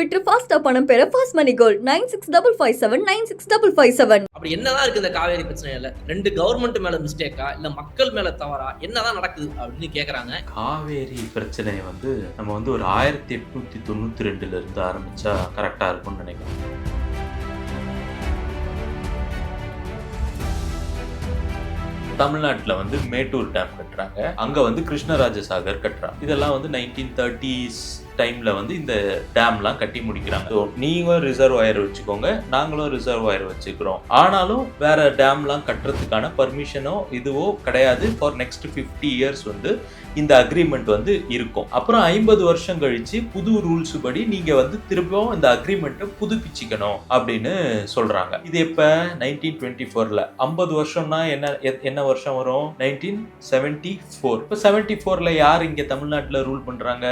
விட்டு ஃபாஸ்டா பணம் பெற ஃபாஸ்ட் மணி கோல்ட் 9655796557. அப்படி என்னதான் இருக்கு இந்த காவேரி பிரச்சனையில? ரெண்டு கவர்மெண்ட் மேல மிஸ்டேக்கா இல்ல மக்கள் மேல தவறா என்னதான் நடக்குது அப்படின்னு கேக்குறாங்க. காவேரி பிரச்சனை நம்ம ஒரு 1892 இருந்து ஆரம்பிச்சா கரெக்டா இருக்கும்னு நினைக்கிறேன். தமிழ்நாட்டில் மேட்டூர் டேம் கட்டுறாங்க, அங்க கிருஷ்ணராஜ சாகர் கட்டுறாங்க. இதெல்லாம் 1930s டைம்ல இந்த டேம்லாம் கட்டி முடிக்கிறாங்க. ஸோ நீங்களும் ரிசர்வாயர் வச்சுக்கோங்க, நாங்களும் ரிசர்வாயர் வச்சுக்கிறோம். ஆனாலும் வேற டேம்லாம் கட்டுறதுக்கான பர்மிஷனோ இதுவோ கிடையாது. ஃபார் நெக்ஸ்ட் 50 இயர்ஸ் இந்த அக்ரிமெண்ட் இருக்கும். அப்புறம் 50 வருஷம் கழிச்சு புது ரூல்ஸ் படி நீங்க திரும்பவும் இந்த அக்ரிமெண்ட்டை புதுப்பிச்சுக்கணும் அப்படின்னு சொல்றாங்க. இது எப்ப 1924ல 50 வருஷம்னா என்ன வருஷம் வரும்? 1974. இப்போ 74ல யார் இங்க தமிழ்நாட்டுல ரூல் பண்றாங்க?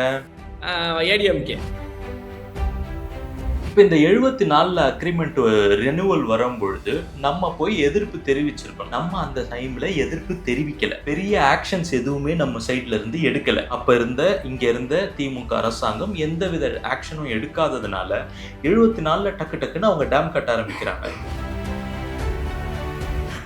ஏடிஎம்கே. இப்போ இந்த 74ல அக்ரிமெண்ட் ரெனுவல் வரும்பொழுது நம்ம போய் எதிர்ப்பு தெரிவிச்சிருக்கோம். நம்ம அந்த டைம்ல எதிர்ப்பு தெரிவிக்கல, பெரிய ஆக்ஷன்ஸ் எதுவுமே நம்ம சைட்ல இருந்து எடுக்கல. அப்ப இங்க இருந்த திமுக அரசாங்கம் எந்தவித ஆக்ஷனும் எடுக்காததுனால 74ல டக்குன்னு அவங்க டேம் கட்ட ஆரம்பிக்கிறாங்க.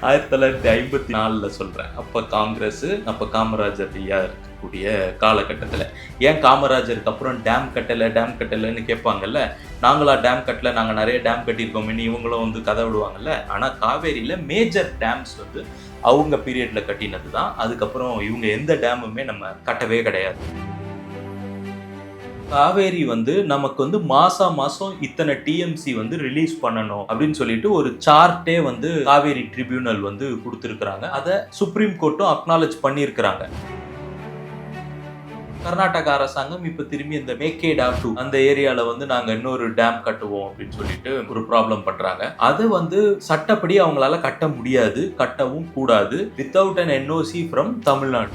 1954ல சொல்றேன். அப்ப காங்கிரஸ், அப்ப காமராஜர் ஐயா இருக்கக்கூடிய காலகட்டத்தில் ஏன் காமராஜருக்கு அப்புறம் டேம் கட்டலைன்னு கேட்பாங்கல்ல. நாங்களா டேம் கட்டல, நாங்கள் நிறைய டேம் கட்டியிருக்கோம்னு இவங்களும் கதை விடுவாங்கல்ல. ஆனால் காவேரியில் மேஜர் டேம்ஸ் அவங்க பீரியட்ல கட்டினது தான். அதுக்கப்புறம் இவங்க எந்த டேமுமே நம்ம கட்டவே கிடையாது. காவேரி நமக்கு மாசம் இத்தனை டிஎம்சி ரிலீஸ் பண்ணணும் அப்படின்னு சொல்லிட்டு ஒரு சார்ட்டே காவேரி ட்ரிபியூனல் கொடுத்துருக்காங்க. அதை சுப்ரீம் கோர்ட்டும் அக்னாலேஜ் பண்ணியிருக்கிறாங்க. கர்நாடக அரசாங்கம் இப்ப திரும்பி இந்த மேக்கேடாட்டு அந்த ஏரியால நாங்க இன்னொரு டேம் கட்டுவோம் அப்படின்னு சொல்லிட்டு ஒரு ப்ராப்ளம் பண்றாங்க. அது சட்டப்படி அவங்களால கட்ட முடியாது, கட்டவும் கூடாது without an NOC from Tamil Nadu.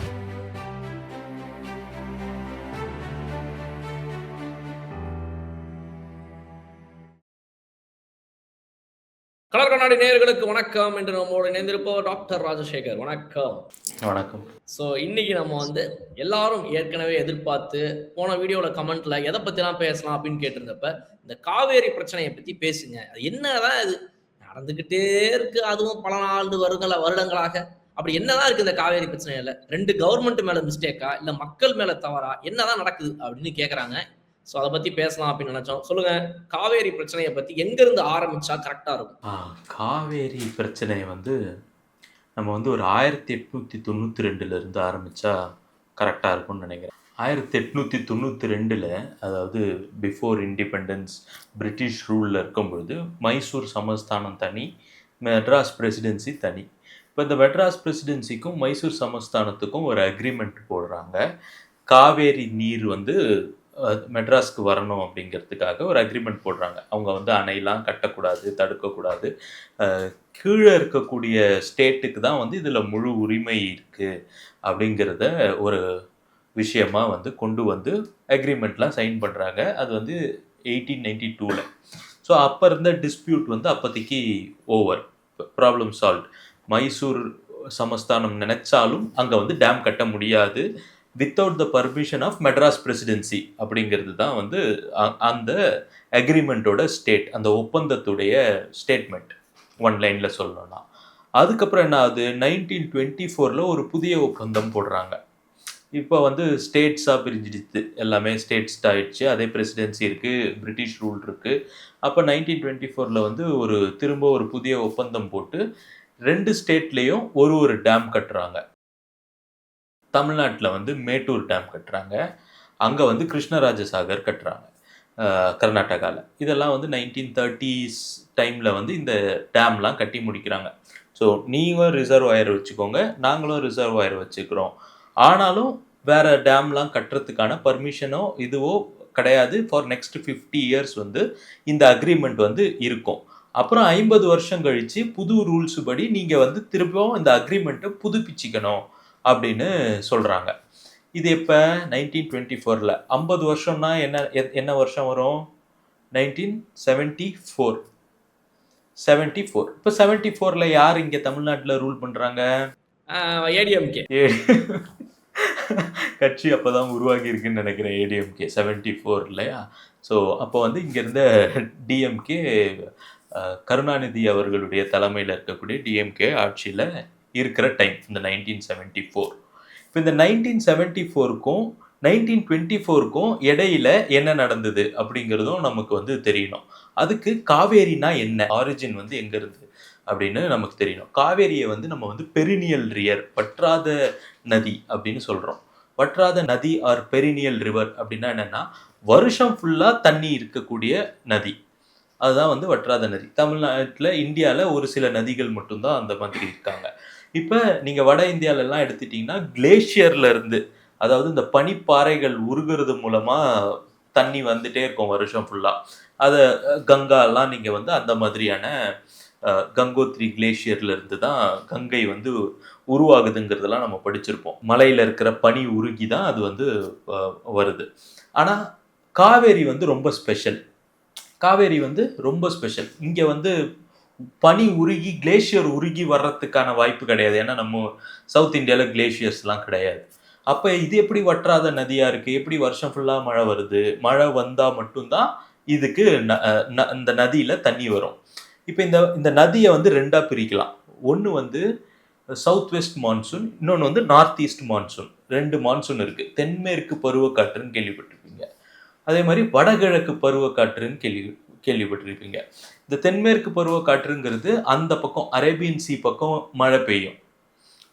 Colour கண்ணாடி நேயர்களுக்கு வணக்கம். என்று நம்மோடு இணைந்திருப்போம் டாக்டர் ராஜசேகர். வணக்கம். வணக்கம். ஸோ இன்னைக்கு நம்ம எல்லாரும் ஏற்கனவே எதிர்பார்த்து போன வீடியோவில் கமெண்ட்ல எதை பற்றிலாம் பேசலாம் அப்படின்னு கேட்டிருந்தப்ப இந்த காவேரி பிரச்சனையை பற்றி பேசுங்க, அது என்னதான் இது நடந்துக்கிட்டே இருக்கு, அதுவும் பல வருடங்களாக. அப்படி என்னதான் இருக்கு இந்த காவேரி பிரச்சனையில? ரெண்டு கவர்மெண்ட் மேல மிஸ்டேக்கா இல்ல மக்கள் மேல தவறா என்னதான் நடக்குது அப்படின்னு கேட்குறாங்க. ஸோ அதை பற்றி பேசலாம் அப்படின்னு நினச்சோம். சொல்லுங்க, காவேரி பிரச்சனையை பற்றி எங்கேருந்து ஆரம்பிச்சா கரெக்டாக இருக்கும்? காவேரி பிரச்சனை நம்ம ஒரு 1892 இருந்து ஆரம்பிச்சா கரெக்டாக இருக்கும்னு நினைக்கிறேன். 1892, அதாவது பிஃபோர் இண்டிபெண்டன்ஸ் பிரிட்டிஷ் ரூலில் இருக்கும்பொழுது மைசூர் சமஸ்தானம் தனி, மெட்ராஸ் பிரசிடென்சி தனி. இப்போ இந்த மெட்ராஸ் பிரசிடென்சிக்கும் மைசூர் சமஸ்தானத்துக்கும் ஒரு அக்ரிமெண்ட் போடுறாங்க. காவேரி நீர் மெட்ராஸ்க்கு வரணும் அப்படிங்கிறதுக்காக ஒரு அக்ரிமெண்ட் போடுறாங்க. அவங்க அணையெல்லாம் கட்டக்கூடாது, தடுக்கக்கூடாது. கீழே இருக்கக்கூடிய ஸ்டேட்டுக்கு தான் இதில் முழு உரிமை இருக்குது அப்படிங்கிறத ஒரு விஷயமா கொண்டு அக்ரிமெண்ட்லாம் சைன் பண்ணுறாங்க. அது 1892ல். ஸோ அப்போ இருந்த டிஸ்பியூட் அப்போதைக்கு ஓவர், ப்ராப்ளம் சால்வ். மைசூர் சமஸ்தானம் நினைச்சாலும் அங்கே டேம் கட்ட முடியாது without the permission of Madras presidency அப்படிங்கிறது தான் அந்த அக்ரிமெண்ட்டோட ஸ்டேட், அந்த ஒப்பந்தத்துடைய ஸ்டேட்மெண்ட் ஒன் லைனில் சொல்லணும்னா. அதுக்கப்புறம் என்ன ஆகுது? 1924ல் ஒரு புதிய ஒப்பந்தம் போடுறாங்க. இப்போ ஸ்டேட்ஸாக பிரிஞ்சிடுச்சு, எல்லாமே ஸ்டேட்ஸ் ஆயிடுச்சு. அதே பிரசிடென்சி இருக்குது, பிரிட்டிஷ் ரூல் இருக்குது. அப்போ 1924ல் திரும்ப ஒரு புதிய ஒப்பந்தம் போட்டு 2 ஸ்டேட்லேயும் ஒரு டேம் கட்டுறாங்க. தமிழ்நாட்டில் மேட்டூர் டேம் கட்டுறாங்க, அங்கே கிருஷ்ணராஜ சாகர் கட்டுறாங்க கர்நாடகாவில். இதெல்லாம் 1930s டைமில் இந்த டேம்லாம் கட்டி முடிக்கிறாங்க. ஸோ நீங்களும் ரிசர்வாயர் வச்சுக்கோங்க, நாங்களும் ரிசர்வாயர் வச்சுக்கிறோம். ஆனாலும் வேற டேம்லாம் கட்டுறதுக்கான பர்மிஷனோ இதுவோ கிடையாது. ஃபார் நெக்ஸ்ட் 50 இயர்ஸ் இந்த அக்ரிமெண்ட் இருக்கும். அப்புறம் 50 வருஷம் கழிச்சு புது ரூல்ஸ் படி நீங்கள் திரும்பவும் இந்த அக்ரிமெண்ட்டை புதுப்பிச்சுக்கணும் அப்படின்னு சொல்கிறாங்க. இது எப்போ? 1924ல். 50 வருஷம்னா என்ன வருஷம் வரும்? 1974. இப்போ 74ல் யார் இங்கே தமிழ்நாட்டில் ரூல் பண்ணுறாங்க? ஏடிஎம்கே கட்சி அப்போ தான் உருவாகி இருக்குன்னு நினைக்கிறேன். ஏடிஎம்கே 74 இல்லையா? ஸோ அப்போ வந்து இங்கே இருந்த டிஎம்கே கருணாநிதி அவர்களுடைய தலைமையில் இருக்கக்கூடிய டிஎம்கே ஆட்சியில் இருக்கிற டைம் இந்த 1974. இப்போ இந்த 1974க்கும் 1924க்கும் இடையில என்ன நடந்தது அப்படிங்கிறதும் நமக்கு வந்து தெரியணும். அதுக்கு காவேரினா என்ன, ஆரிஜின் வந்து எங்க இருந்து அப்படின்னு நமக்கு தெரியணும். காவேரியை வந்து நம்ம வந்து பெரினியல் ரியர், வற்றாத நதி அப்படின்னு சொல்றோம். வற்றாத நதி ஆர் பெரினியல் ரிவர் அப்படின்னா என்னன்னா வருஷம் ஃபுல்லா தண்ணி இருக்கக்கூடிய நதி. அதுதான் வந்து வற்றாத நதி. தமிழ்நாட்டில், இந்தியாவில் ஒரு சில நதிகள் மட்டும்தான் அந்த மாதிரி இருக்காங்க. இப்போ நீங்கள் வட இந்தியாவிலலாம் எடுத்துட்டிங்கன்னா கிளேஷியர்ல இருந்து, அதாவது இந்த பனிப்பாறைகள் உருகிறது மூலமாக தண்ணி வந்துட்டே இருக்கும் வருஷம் ஃபுல்லாக. அதை கங்காலாம் நீங்கள் வந்து அந்த மாதிரியான கங்கோத்ரி கிளேஷியர்ல இருந்து தான் கங்கை வந்து உருவாகுதுங்கிறதெல்லாம் நம்ம படிச்சிருப்போம். மலையில் இருக்கிற பனி உருகி தான் அது வந்து வருது. ஆனால் காவேரி வந்து ரொம்ப ஸ்பெஷல். காவேரி வந்து ரொம்ப ஸ்பெஷல். இங்கே வந்து பனி உருகி கிளேஷியர் உருகி வர்றதுக்கான வாய்ப்பு கிடையாது. ஏன்னா நம்ம சவுத் இந்தியாவில் கிளேஷியர்ஸ்லாம் கிடையாது. அப்போ இது எப்படி வற்றாத நதியாக இருக்குது? எப்படி வருஷம் ஃபுல்லாக மழை வருது? மழை வந்தால் மட்டும்தான் இதுக்கு இந்த நதியில் தண்ணி வரும். இப்போ இந்த நதியை வந்து ரெண்டாக பிரிக்கலாம். ஒன்று வந்து சவுத் வெஸ்ட் மான்சூன், இன்னொன்று வந்து நார்த் ஈஸ்ட் மான்சூன். 2 மான்சூன் இருக்குது. தென்மேற்கு பருவக்காற்றுன்னு கேள்விப்பட்டிருப்பீங்க. அதே மாதிரி வடகிழக்கு பருவக்காற்றுன்னு கேள்விப்பட்டிருப்பீங்க. இந்த தென்மேற்கு பருவக்காற்றுங்கிறது அந்த பக்கம் அரேபியன் சி பக்கம் மழை பெய்யும்.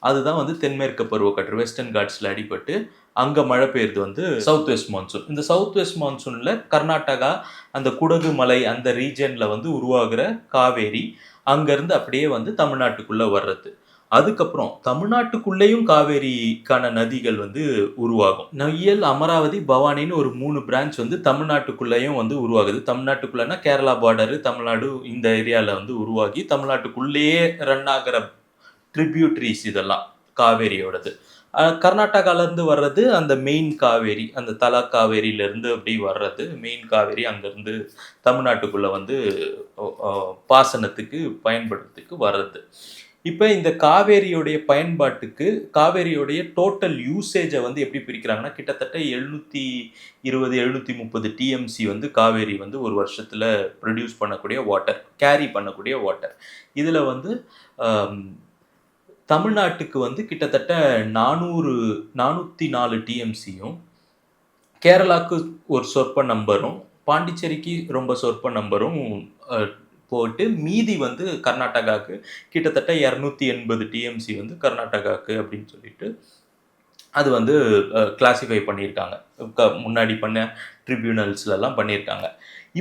அதுதான் வந்து தென்மேற்கு பருவக்காற்று. வெஸ்டர்ன் காட்ஸில் அடிபட்டு அங்கே மழை பெய்யுறது வந்து சவுத் வெஸ்ட் மான்சூன். இந்த சவுத் வெஸ்ட் மான்சூனில் கர்நாடகா, அந்த குடகு மலை அந்த ரீஜனில் வந்து உருவாகிற காவேரி அங்கேருந்து அப்படியே வந்து தமிழ்நாட்டுக்குள்ளே வர்றது. அதுக்கப்புறம் தமிழ்நாட்டுக்குள்ளேயும் காவேரிக்கான நதிகள் வந்து உருவாகும். நொய்யல், அமராவதி, பவானின்னு ஒரு 3 பிரான்ச் வந்து தமிழ்நாட்டுக்குள்ளேயும் வந்து உருவாகுது. தமிழ்நாட்டுக்குள்ளேனா கேரளா பார்டரு, தமிழ்நாடு இந்த ஏரியாவில் வந்து உருவாகி தமிழ்நாட்டுக்குள்ளேயே ரன் ஆகிற ட்ரிபியூட்ரிஸ் இதெல்லாம் காவேரியோடது. கர்நாடகாவிலேருந்து வர்றது அந்த மெயின் காவேரி, அந்த தலா காவேரியிலேருந்து அப்படி வர்றது மெயின் காவேரி அங்கேருந்து தமிழ்நாட்டுக்குள்ளே வந்து பாசனத்துக்கு பயன்படுறதுக்கு வர்றது. இப்போ இந்த காவேரியோடைய பயன்பாட்டுக்கு, காவேரியோடைய டோட்டல் யூசேஜை வந்து எப்படி பிரிக்கிறாங்கன்னா, கிட்டத்தட்ட 720-730 டிஎம்சி வந்து காவேரி வந்து ஒரு வருஷத்தில் ப்ரொடியூஸ் பண்ணக்கூடிய வாட்டர், கேரி பண்ணக்கூடிய வாட்டர். இதில் வந்து தமிழ்நாட்டுக்கு வந்து கிட்டத்தட்ட 404 டிஎம்சியும், கேரளாவுக்கு ஒரு சொற்ப நம்பரும், பாண்டிச்சேரிக்கு ரொம்ப சொற்ப நம்பரும் போட்டு மீதி வந்து கர்நாடகாவுக்கு கிட்டத்தட்ட 280 டிஎம்சி வந்து கர்நாடகாவுக்கு அப்படின்னு சொல்லிட்டு அது வந்து கிளாசிஃபை பண்ணியிருக்காங்க. முன்னாடி பண்ண ட்ரிபியூனல்ஸ்லாம் பண்ணியிருக்காங்க.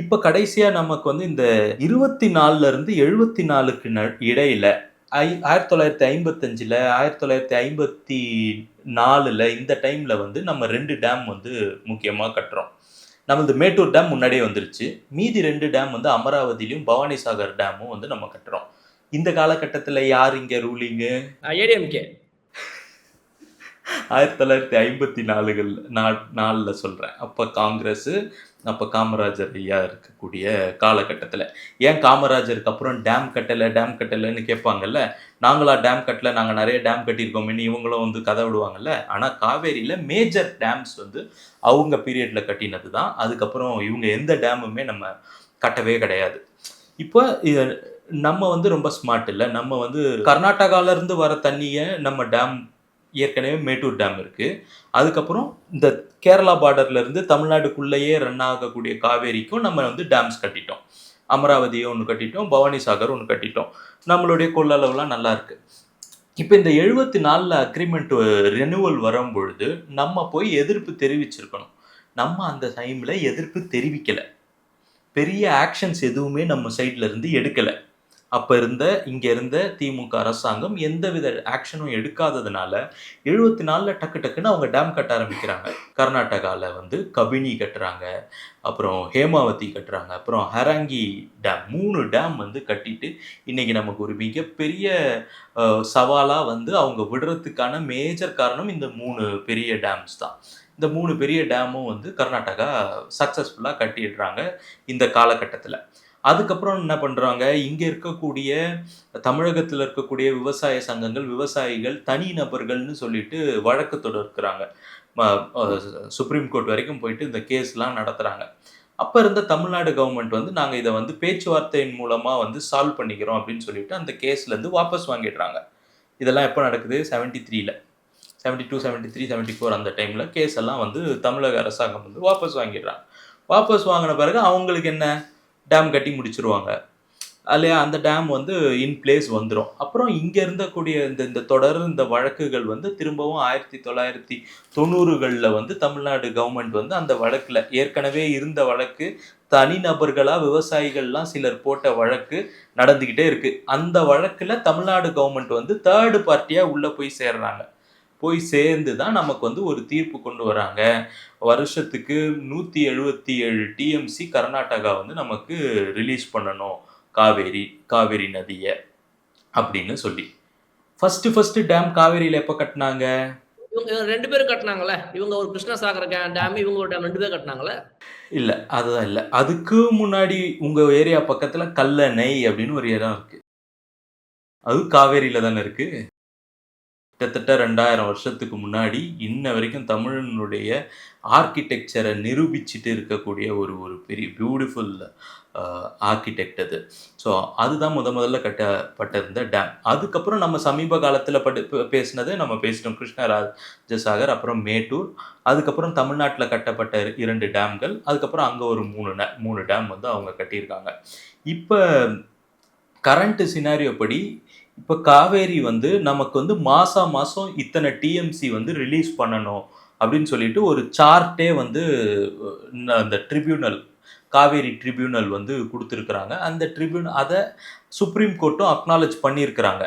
இப்போ கடைசியாக நமக்கு வந்து இந்த 24லேருந்து 74க்கு இடையில 1955, 1954 இந்த டைமில் வந்து நம்ம 2 டேம் வந்து முக்கியமாக கட்டுறோம். நம்மளது மேட்டூர் டேம் முன்னாடியே வந்துருச்சு. மீதி 2 டேம் வந்து அமராவதியிலும் பவானி சாகர் டேமும் வந்து நம்ம கட்டுறோம். இந்த காலகட்டத்தில் யார் இங்கே ரூலிங்கு? ஏடிஎம்கே. 1954 சொல்கிறேன். அப்போ காங்கிரஸ், அப்போ காமராஜர் ஐயா இருக்கக்கூடிய காலகட்டத்தில். ஏன் காமராஜருக்கு அப்புறம் டேம் கட்டலைன்னு கேட்பாங்கல்ல. நாங்களா டேம் கட்டலை, நாங்கள் நிறைய டேம் கட்டியிருக்கோம்னு இவங்களும் வந்து கதை விடுவாங்கல்ல. ஆனால் காவேரியில் மேஜர் டேம்ஸ் வந்து அவங்க பீரியடில் கட்டினது தான். அதுக்கப்புறம் இவங்க எந்த டேமுமே நம்ம கட்டவே கிடையாது. இப்போ நம்ம வந்து ரொம்ப ஸ்மார்ட் இல்லை. நம்ம வந்து கர்நாடகாவிலேருந்து வர தண்ணியை நம்ம டேம், ஏற்கனவே மேட்டூர் டேம் இருக்குது. அதுக்கப்புறம் இந்த கேரளா பார்டர்லேருந்து தமிழ்நாடுக்குள்ளேயே ரன் ஆகக்கூடிய காவேரிக்கும் நம்ம வந்து டேம்ஸ் கட்டிட்டோம். அமராவதியை ஒன்று கட்டிட்டோம், பவானி சாகர் ஒன்று கட்டிட்டோம். நம்மளுடைய கொள்ளளவுலாம் நல்லா இருக்குது. இப்போ இந்த 74 அக்ரிமெண்ட் ரெனுவல் வரும்பொழுது நம்ம போய் எதிர்ப்பு தெரிவிச்சிருக்கணும். நம்ம அந்த டைமில் எதிர்ப்பு தெரிவிக்கலை. பெரிய ஆக்ஷன்ஸ் எதுவுமே நம்ம சைட்ல இருந்து எடுக்கலை. அப்போ இங்கே இருந்த திமுக அரசாங்கம் எந்தவித ஆக்ஷனும் எடுக்காததுனால 74 டக்குன்னு அவங்க டேம் கட்ட ஆரம்பிக்கிறாங்க. கர்நாடகாவில் வந்து கபினி கட்டுறாங்க, அப்புறம் ஹேமாவதி கட்டுறாங்க, அப்புறம் ஹராங்கி டேம், 3 டேம் வந்து கட்டிட்டு இன்னைக்கு நமக்கு ஒரு மிகப்பெரிய சவாலாக வந்து அவங்க விடுறதுக்கான மேஜர் காரணம் இந்த 3 பெரிய டேம்ஸ் தான். இந்த 3 பெரிய டேமும் வந்து கர்நாடகா சக்ஸஸ்ஃபுல்லாக கட்டிடுறாங்க இந்த காலகட்டத்தில். அதுக்கப்புறம் என்ன பண்ணுறாங்க, இங்கே இருக்கக்கூடிய தமிழகத்தில் இருக்கக்கூடிய விவசாய சங்கங்கள், விவசாயிகள், தனி நபர்கள்னு சொல்லிட்டு வழக்கு தொடர்க்கிறாங்க. சுப்ரீம் கோர்ட் வரைக்கும் போயிட்டு இந்த கேஸ்லாம் நடத்துகிறாங்க. அப்போ இருந்த தமிழ்நாடு கவர்மெண்ட் வந்து நாங்கள் இதை வந்து பேச்சுவார்த்தையின் மூலமாக வந்து சால்வ் பண்ணிக்கிறோம் அப்படின்னு சொல்லிட்டு அந்த கேஸ்லேருந்து வாபஸ் வாங்கிடுறாங்க. இதெல்லாம் எப்போ நடக்குது? 73ல் 72, 73, 74 அந்த டைமில் கேஸ் எல்லாம் வந்து தமிழக அரசாங்கம் வந்து வாபஸ் வாங்கிடுறாங்க. வாபஸ் வாங்கின பிறகு அவங்களுக்கு என்ன, டேம் கட்டி முடிச்சிருவாங்க இல்லையா? அந்த டேம் வந்து இன் பிளேஸ் வந்துடும். அப்புறம் இங்கே இருந்தக்கூடிய இந்த தொடர் இந்த வழக்குகள் வந்து திரும்பவும் 1990களில் வந்து தமிழ்நாடு கவர்மெண்ட் வந்து அந்த வழக்கில் ஏற்கனவே இருந்த வழக்கு, தனிநபர்களாக விவசாயிகள்லாம் சிலர் போட்ட வழக்கு நடந்துக்கிட்டே இருக்கு. அந்த வழக்கில் தமிழ்நாடு கவர்மெண்ட் வந்து தேர்டு பார்ட்டியாக உள்ளே போய் சேர்றாங்க. போய் சேர்ந்து தான் நமக்கு வந்து ஒரு தீர்ப்பு கொண்டு வராங்க. வருஷத்துக்கு 177 டிஎம்சி கர்நாடகா வந்து நமக்கு ரிலீஸ் பண்ணணும் காவேரி நதியை அப்படின்னு சொல்லி. ஃபர்ஸ்ட் டேம் காவேரியில் எப்போ கட்டினாங்க? இவங்க 2 பேரும் கட்டினாங்கல்ல. இவங்க ஒரு கிருஷ்ணசாகர் டேம், இவங்க ஒரு டேம் 2 பேரும் கட்டினாங்கல்ல. இல்லை, அதுதான் இல்லை. அதுக்கு முன்னாடி உங்கள் ஏரியா பக்கத்தில் கல்லணை அப்படின்னு ஒரு இடம் இருக்கு. அது காவேரியில் தானே இருக்கு. கிட்டத்தட்ட 2000 வருஷத்துக்கு முன்னாடி இன்ன வரைக்கும் தமிழனுடைய ஆர்கிடெக்சரை நிரூபிச்சுட்டு இருக்கக்கூடிய ஒரு பெரிய பியூட்டிஃபுல் ஆர்கிடெக்ட் அது. ஸோ அதுதான் முதல்ல கட்டப்பட்டிருந்த டேம். அதுக்கப்புறம் நம்ம சமீப காலத்தில் பேசினது நம்ம பேசிட்டோம். கிருஷ்ணராஜசாகர், அப்புறம் மேட்டூர், அதுக்கப்புறம் தமிழ்நாட்டில் கட்டப்பட்ட 2 டேம்கள், அதுக்கப்புறம் அங்கே ஒரு 3 டேம் வந்து அவங்க கட்டியிருக்காங்க. இப்போ கரண்ட் சினாரியோ படி இப்போ காவேரி வந்து நமக்கு வந்து மாதம் இத்தனை டிஎம்சி வந்து ரிலீஸ் பண்ணணும் அப்படின்னு சொல்லிட்டு ஒரு சார்ட்டே வந்து அந்த ட்ரிபியூனல், காவேரி ட்ரிபியூனல் வந்து கொடுத்துருக்குறாங்க. அந்த அதை சுப்ரீம் கோர்ட்டும் அக்னாலேஜ் பண்ணியிருக்கிறாங்க.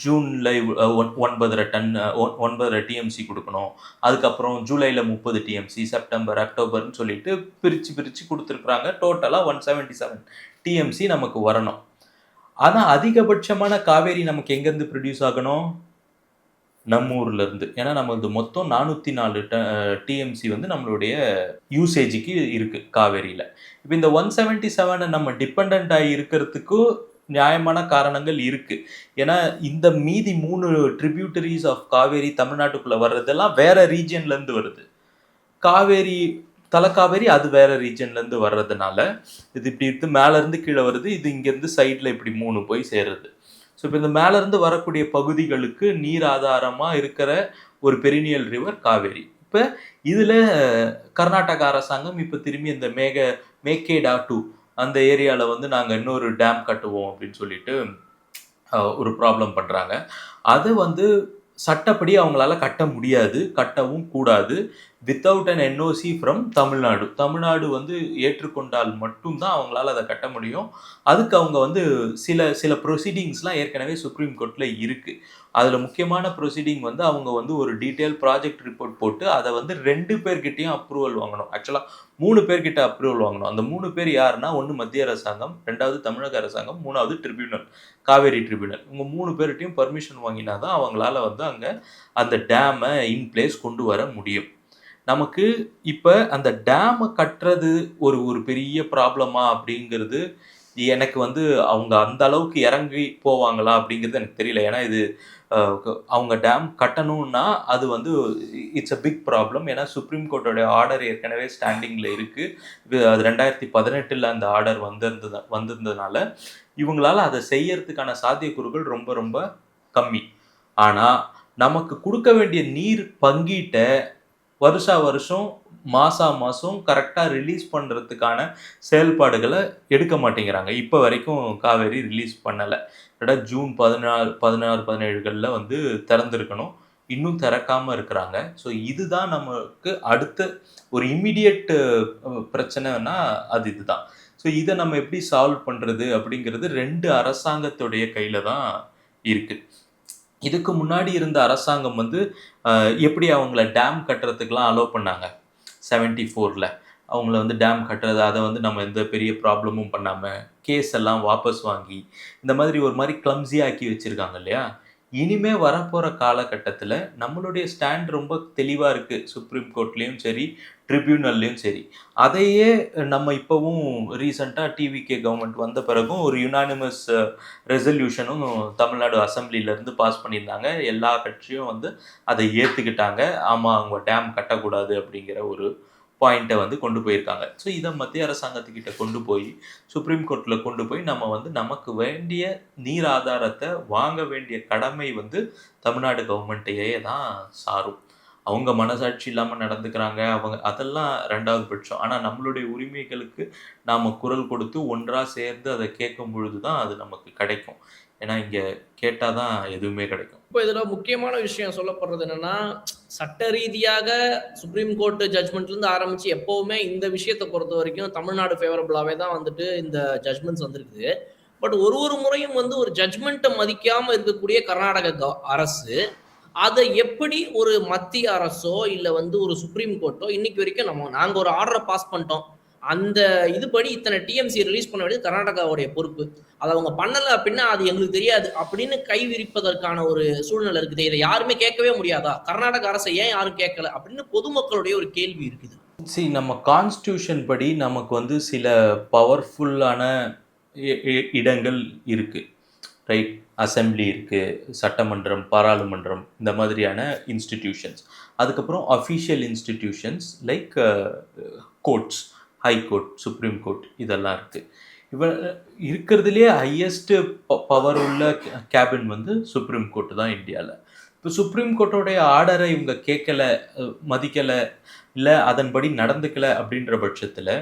ஜூனில் 9.5 டன் 9.5 டிஎம்சி கொடுக்கணும், அதுக்கப்புறம் ஜூலையில் 30 டிஎம்சி, செப்டம்பர் அக்டோபர்னு சொல்லிட்டு பிரித்து கொடுத்துருக்குறாங்க. டோட்டலாக 177 டிஎம்சி நமக்கு வரணும். ஆனால் அதிகபட்சமான காவேரி நமக்கு எங்கேருந்து ப்ரொடியூஸ் ஆகணும்? நம்ம ஊர்ல இருந்து. ஏன்னா நம்ம மொத்தம் 404 டிஎம்சி வந்து நம்மளுடைய யூசேஜுக்கு இருக்கு காவேரியில். இப்போ இந்த 177 நம்ம டிபெண்ட் ஆகி இருக்கிறதுக்கு நியாயமான காரணங்கள் இருக்கு. ஏன்னா இந்த மீதி 3 ட்ரிபியூட்டரிஸ் ஆஃப் காவேரி தமிழ்நாட்டுக்குள்ள வர்றதெல்லாம் வேற ரீஜியன்ல இருந்து வருது. தலக்காவேரி அது வேற ரீஜன்லேருந்து வர்றதுனால இது இப்படி இருந்து மேலேருந்து கீழே வருது, இது இங்கேருந்து சைடில் இப்படி 3 போய் சேருது. ஸோ இப்போ இந்த மேலேருந்து வரக்கூடிய பகுதிகளுக்கு நீர் ஆதாரமாக இருக்கிற ஒரு பெரினியல் ரிவர் காவேரி. இப்போ இதில் கர்நாடக அரசாங்கம் இப்போ திரும்பி இந்த மேகேடாட்டு அந்த ஏரியாவில் வந்து நாங்கள் இன்னொரு டேம் கட்டுவோம் அப்படின்னு சொல்லிட்டு ஒரு ப்ராப்ளம் பண்ணுறாங்க. அது வந்து சட்டப்படி அவங்களால கட்ட முடியாது, கட்டவும் கூடாது. Without an NOC from Tamil Nadu வந்து ஏற்றுக்கொண்டால் மட்டும்தான் அவங்களால அதை கட்ட முடியும். அதுக்கு அவங்க வந்து சில ப்ரொசீடிங்ஸ்லாம் ஏற்கனவே சுப்ரீம் கோர்ட்டில் இருக்குது. அதில் முக்கியமான ப்ரொசீடிங் வந்து அவங்க வந்து ஒரு டீட்டெயில் ப்ராஜெக்ட் ரிப்போர்ட் போட்டு அதை வந்து 2 பேர்கிட்டையும் அப்ரூவல் வாங்கணும். ஆக்சுவலாக 3 பேர்கிட்ட அப்ரூவல் வாங்கணும். அந்த 3 பேர் யாருன்னா, 1 மத்திய அரசாங்கம், 2வது தமிழக அரசாங்கம், 3வது ட்ரிபியூனல், காவேரி ட்ரிபியூனல். இவங்க 3 பேர்கிட்டையும் பர்மிஷன் வாங்கினா தான் அவங்களால வந்து அங்கே அந்த டேமை இன் பிளேஸ் கொண்டு வர முடியும். நமக்கு இப்போ அந்த டேமை கட்டுறது ஒரு பெரிய ப்ராப்ளமா அப்படிங்கிறது எனக்கு வந்து அவங்க அந்த அளவுக்கு இறங்கி போவாங்களா அப்படிங்கிறது எனக்கு தெரியல. ஏன்னா இது அவங்க டேம் கட்டணும்னா அது வந்து இட்ஸ் அ பிக் ப்ராப்ளம். ஏன்னா சுப்ரீம் கோர்ட்டோடைய ஆர்டர் ஏற்கனவே ஸ்டாண்டிங்கில் இருக்குது. அது 2018 அந்த ஆர்டர் வந்திருந்ததுனால இவங்களால அதை செய்யறதுக்கான சாத்தியக்கூறுகள் ரொம்ப ரொம்ப கம்மி. ஆனால் நமக்கு கொடுக்க வேண்டிய நீர் பங்கீட்டை வருஷம் மாதம் கரெக்டாக ரிலீஸ் பண்ணுறதுக்கான செயல்பாடுகளை எடுக்க மாட்டேங்கிறாங்க. இப்போ வரைக்கும் காவேரி ரிலீஸ் பண்ணலை. ஜூன் 17 வந்து திறந்துருக்கணும், இன்னும் திறக்காமல் இருக்கிறாங்க. ஸோ இதுதான் நமக்கு அடுத்த ஒரு இம்மிடியட் பிரச்சனைனா அது இதுதான். ஸோ இதை நம்ம எப்படி சால்வ் பண்ணுறது அப்படிங்கிறது 2 அரசாங்கத்துடைய கையில் தான் இருக்குது. இதுக்கு முன்னாடி இருந்த அரசாங்கம் வந்து எப்படி அவங்கள டேம் கட்டுறதுக்கெலாம் அலோவ் பண்ணாங்க 74ல். அவங்கள வந்து டேம் கட்டுறது, அதை வந்து நம்ம எந்த பெரிய ப்ராப்ளமும் பண்ணாமல் கேஸ் எல்லாம் வாபஸ் வாங்கி இந்த மாதிரி ஒரு மாதிரி கிளம்ஸியாக ஆக்கி வச்சுருக்காங்க இல்லையா? இனிமே வரப்போகிற காலகட்டத்தில் நம்மளுடைய ஸ்டாண்ட் ரொம்ப தெளிவாக இருக்குது. சுப்ரீம் கோர்ட்லேயும் சரி, ட்ரிபியூனல்லையும் சரி. அதையே நம்ம இப்போவும் ரீசெண்டாக டிவிகே கவர்மெண்ட் வந்த பிறகும் ஒரு யுனானிமஸ் ரெசல்யூஷனும் தமிழ்நாடு அசம்பிளிலேருந்து பாஸ் பண்ணியிருந்தாங்க. எல்லா கட்சியும் வந்து அதை ஏற்றுக்கிட்டாங்க. ஆமாம், அவங்க டேம் கட்டக்கூடாது அப்படிங்கிற ஒரு பாயிண்ட்டை வந்து கொண்டு போயிருக்காங்க. ஸோ இதை மத்திய அரசாங்கத்துக்கிட்ட கொண்டு போய் சுப்ரீம் கோர்ட்டில் கொண்டு போய் நம்ம வந்து நமக்கு வேண்டிய நீர் ஆதாரத்தை வாங்க வேண்டிய கடமை வந்து தமிழ்நாடு கவர்மெண்ட்டையே தான் சாரும். அவங்க மனசாட்சி இல்லாமல் நடந்துக்கிறாங்க, அவங்க அதெல்லாம் ரெண்டாவது பட்சம். ஆனால் நம்மளுடைய உரிமைகளுக்கு நாம் குரல் கொடுத்து ஒன்றாக சேர்ந்து அதை கேட்கும் பொழுது தான் அது நமக்கு கிடைக்கும். ஏன்னா இங்கே கேட்டால் தான் எதுவுமே கிடைக்கும். இப்போ இதில் முக்கியமான விஷயம் சொல்லப்படுறது என்னன்னா, சட்ட ரீதியாக சுப்ரீம் கோர்ட் ஜட்மெண்ட்லேருந்து ஆரம்பித்து எப்போவுமே இந்த விஷயத்தை பொறுத்த வரைக்கும் தமிழ்நாடு ஃபேவரபுளாகவே தான் வந்துட்டு இந்த ஜட்மெண்ட்ஸ் வந்துருக்குது. பட் ஒரு முறையும் வந்து ஒரு ஜட்மெண்ட்டை மதிக்காமல் இருக்கக்கூடிய கர்நாடக அரசு அதை எப்படி ஒரு மத்திய அரசோ இல்லை வந்து ஒரு சுப்ரீம் கோர்ட்டோ இன்னைக்கு வரைக்கும் நாங்கள் ஒரு ஆர்டரை பாஸ் பண்ணிட்டோம், அந்த இதுபடி இத்தனை டிஎம்சி ரிலீஸ் பண்ண வேண்டியது கர்நாடகாவுடைய பொறுப்பு, அதை அவங்க பண்ணலை அப்படின்னா அது எங்களுக்கு தெரியாது அப்படின்னு கை விரிப்பதற்கான ஒரு சூழ்நிலை இருக்குது. இதை யாருமே கேட்கவே முடியாதா? கர்நாடக அரசை ஏன் யாரும் கேட்கல அப்படின்னு பொதுமக்களுடைய ஒரு கேள்வி இருக்குது. நம்ம கான்ஸ்டியூஷன் படி நமக்கு வந்து சில பவர்ஃபுல்லான இடங்கள் இருக்குது, ரைட்? அசெம்பிளி இருக்குது, சட்டமன்றம், பாராளுமன்றம், இந்த மாதிரியான இன்ஸ்டிடியூஷன்ஸ். அதுக்கப்புறம் official institutions like courts, high court, supreme court, இதெல்லாம் இருக்குது. இருக்கிறதுலே ஹையஸ்ட் பவர் உள்ள கேபின் வந்து சுப்ரீம் கோர்ட் தான் இந்தியாவில். இப்போ சுப்ரீம் கோர்ட்டோடைய ஆர்டரை இவங்க கேட்கலை, மதிக்கலை, இல்லை அதன்படி நடந்துக்கலை அப்படின்ற பட்சத்தில்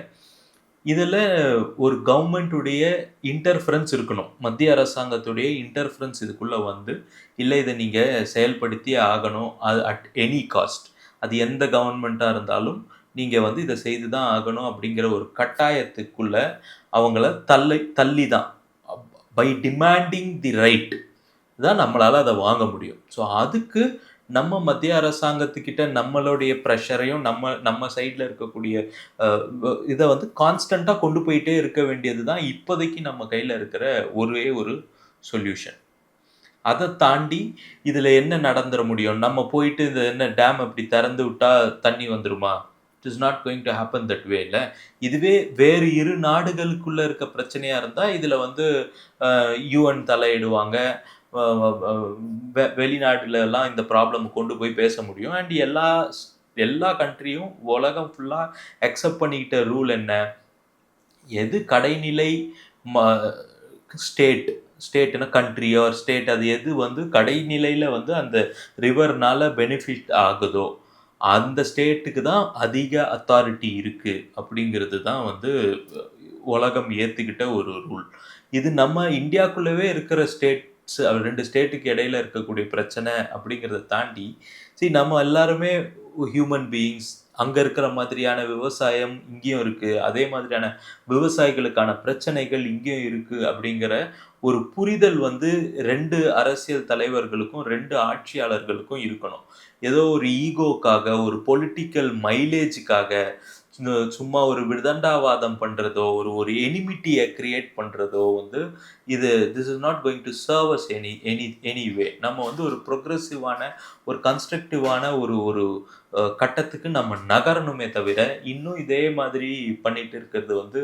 இதில் ஒரு கவர்மெண்ட்டுடைய இன்டர்ஃபரன்ஸ் இருக்கணும், மத்திய அரசாங்கத்துடைய இன்டர்ஃபரன்ஸ் இதுக்குள்ளே வந்து, இல்லை இதை நீங்கள் செயல்படுத்தி ஆகணும், அது அட் எனி காஸ்ட், அது எந்த கவர்மெண்ட்டாக இருந்தாலும் நீங்கள் வந்து இதை செய்து தான் ஆகணும் அப்படிங்கிற ஒரு கட்டாயத்துக்குள்ளே அவங்கள தள்ளி தான், பை டிமாண்டிங் தி ரைட் தான் நம்மளால் அதை வாங்க முடியும். ஸோ அதுக்கு நம்ம மத்திய அரசாங்கத்துக்கிட்ட நம்மளுடைய ப்ரெஷரையும் நம்ம சைடில் இருக்கக்கூடிய இதை வந்து கான்ஸ்டண்ட்டாக கொண்டு போயிட்டே இருக்க வேண்டியது தான் இப்போதைக்கு நம்ம கையில் இருக்கிற ஒரே ஒரு சொல்யூஷன். அதை தாண்டி இதில் என்ன நடந்துட முடியும்? நம்ம போயிட்டு இந்த என்ன டேம் அப்படி திறந்து விட்டால் தண்ணி வந்துடுமா? It is not going to happen that way. இல்லை, இதுவே வேறு இரு நாடுகளுக்குள்ளே இருக்க பிரச்சனையாக இருந்தால் இதில் வந்து யூஎன் தலையிடுவாங்க, வெளிநாட்டுலலாம் இந்த ப்ராப்ளம் கொண்டு போய் பேச முடியும். அண்ட் எல்லா கண்ட்ரியும் உலகம் ஃபுல்லாக அக்செப்ட் பண்ணிக்கிட்ட ரூல் என்ன, எது கடைநிலை ஸ்டேட்னா கண்ட்ரி ஆர் ஸ்டேட், அது எது வந்து கடைநிலையில் வந்து அந்த ரிவர்னால பெனிஃபிட் ஆகுதோ அந்த ஸ்டேட்டுக்கு தான் அதிக அத்தாரிட்டி இருக்குது அப்படிங்கிறது தான் வந்து உலகம் ஏற்றுக்கிட்ட ஒரு ரூல். இது நம்ம இந்தியாவுக்குள்ளவே இருக்கிற ரெண்டு ஸ்டேட்டுக்கு இடையில இருக்கக்கூடிய பிரச்சனை அப்படிங்கிறத தாண்டி நம்ம எல்லாருமே ஹியூமன் பீயிங்ஸ். அங்கே இருக்கிற மாதிரியான விவசாயம் இங்கேயும் இருக்குது, அதே மாதிரியான விவசாயிகளுக்கான பிரச்சனைகள் இங்கேயும் இருக்குது அப்படிங்கிற ஒரு புரிதல் வந்து ரெண்டு அரசியல் தலைவர்களுக்கும் ரெண்டு ஆட்சியாளர்களுக்கும் இருக்கணும். ஏதோ ஒரு ஈகோக்காக, ஒரு பொலிட்டிக்கல் மைலேஜுக்காக சும்மா ஒரு விதண்டாவாதம் பண்ணுறதோ, ஒரு எனிமிட்டியை கிரியேட் பண்ணுறதோ வந்து this is not going to serve us anyway. நம்ம வந்து ஒரு ப்ரொக்ரெசிவான, ஒரு கன்ஸ்ட்ரக்டிவான ஒரு கட்டத்துக்கு நம்ம நகரணுமே தவிர இன்னும் இதே மாதிரி பண்ணிட்டு இருக்கிறது வந்து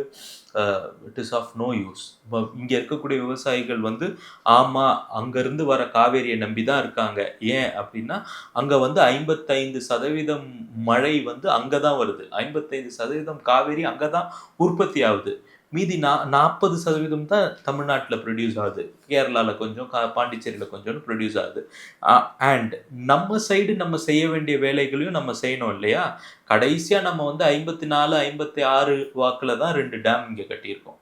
it is of no use. இங்கே இருக்கக்கூடிய விவசாயிகள் வந்து ஆமாம் அங்கேருந்து வர காவேரியை நம்பி தான் இருக்காங்க. ஏன் அப்படின்னா அங்கே வந்து 55% மழை வந்து அங்கே தான் வருது, 55% காவேரி அங்கே தான் உற்பத்தி ஆகுது. மீதி 40% தான் தமிழ்நாட்டில் ப்ரொடியூஸ் ஆகுது, கேரளாவில் கொஞ்சம், பாண்டிச்சேரியில் கொஞ்சம் ப்ரொடியூஸ் ஆகுது. அண்ட் நம்ம சைடு நம்ம செய்ய வேண்டிய வேலைகளையும் நம்ம செய்யணும் இல்லையா? கடைசியாக நம்ம வந்து 54, 56 வாக்கில் தான் 2 டேம் இங்கே கட்டியிருக்கோம்,